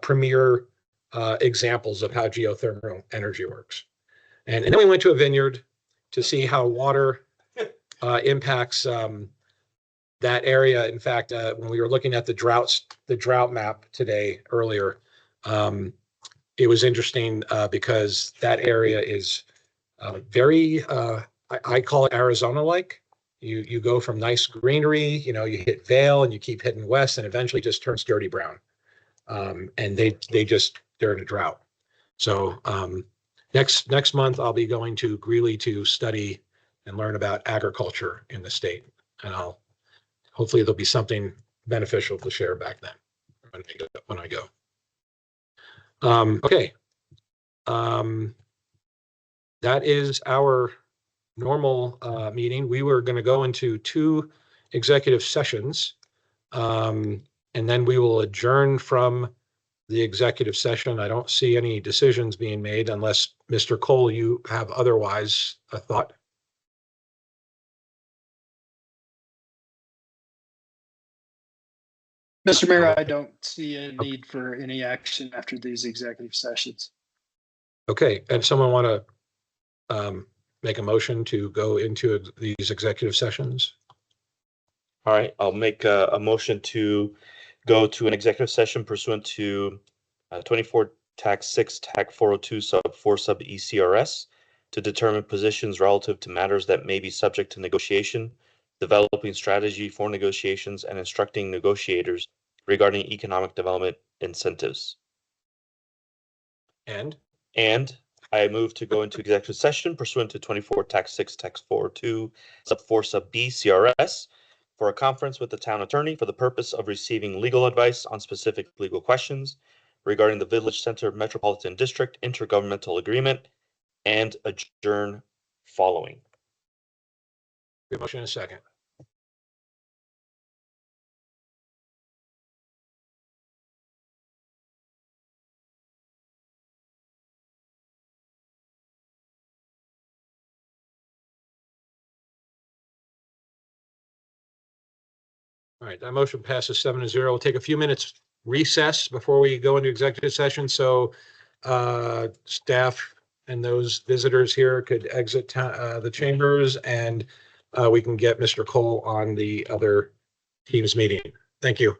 premier examples of how geothermal energy works. And then we went to a vineyard to see how water impacts that area. In fact, when we were looking at the drought map today earlier, it was interesting because that area is very, I call it Arizona-like. You go from nice greenery, you hit Vail and you keep heading west, and eventually just turns dirty brown. And they're in a drought. So next month I'll be going to Greeley to study and learn about agriculture in the state, and hopefully there'll be something beneficial to share back then when I go. Okay. That is our normal meeting. We were going to go into 2 executive sessions, and then we will adjourn from the executive session. I don't see any decisions being made unless, Mr. Cole, you have otherwise a thought. Mr. Mayor, I don't see a need for any action after these executive sessions. Okay, and someone want to make a motion to go into these executive sessions? All right, I'll make a motion to go to an executive session pursuant to 24 Tax 6 Tac 402 sub 4 sub ECRS to determine positions relative to matters that may be subject to negotiation, developing strategy for negotiations, and instructing negotiators regarding economic development incentives. And I move to go into executive session pursuant to 24 Tax 6 Tac 402 sub 4 sub B CRS for a conference with the town attorney for the purpose of receiving legal advice on specific legal questions regarding the Village Center Metropolitan District intergovernmental agreement, and adjourn following. We have a motion and a second. All right, that motion passes 7-0. We'll take a few minutes recess before we go into executive session. So staff and those visitors here could exit the chambers, and we can get Mr. Cole on the other Teams meeting. Thank you.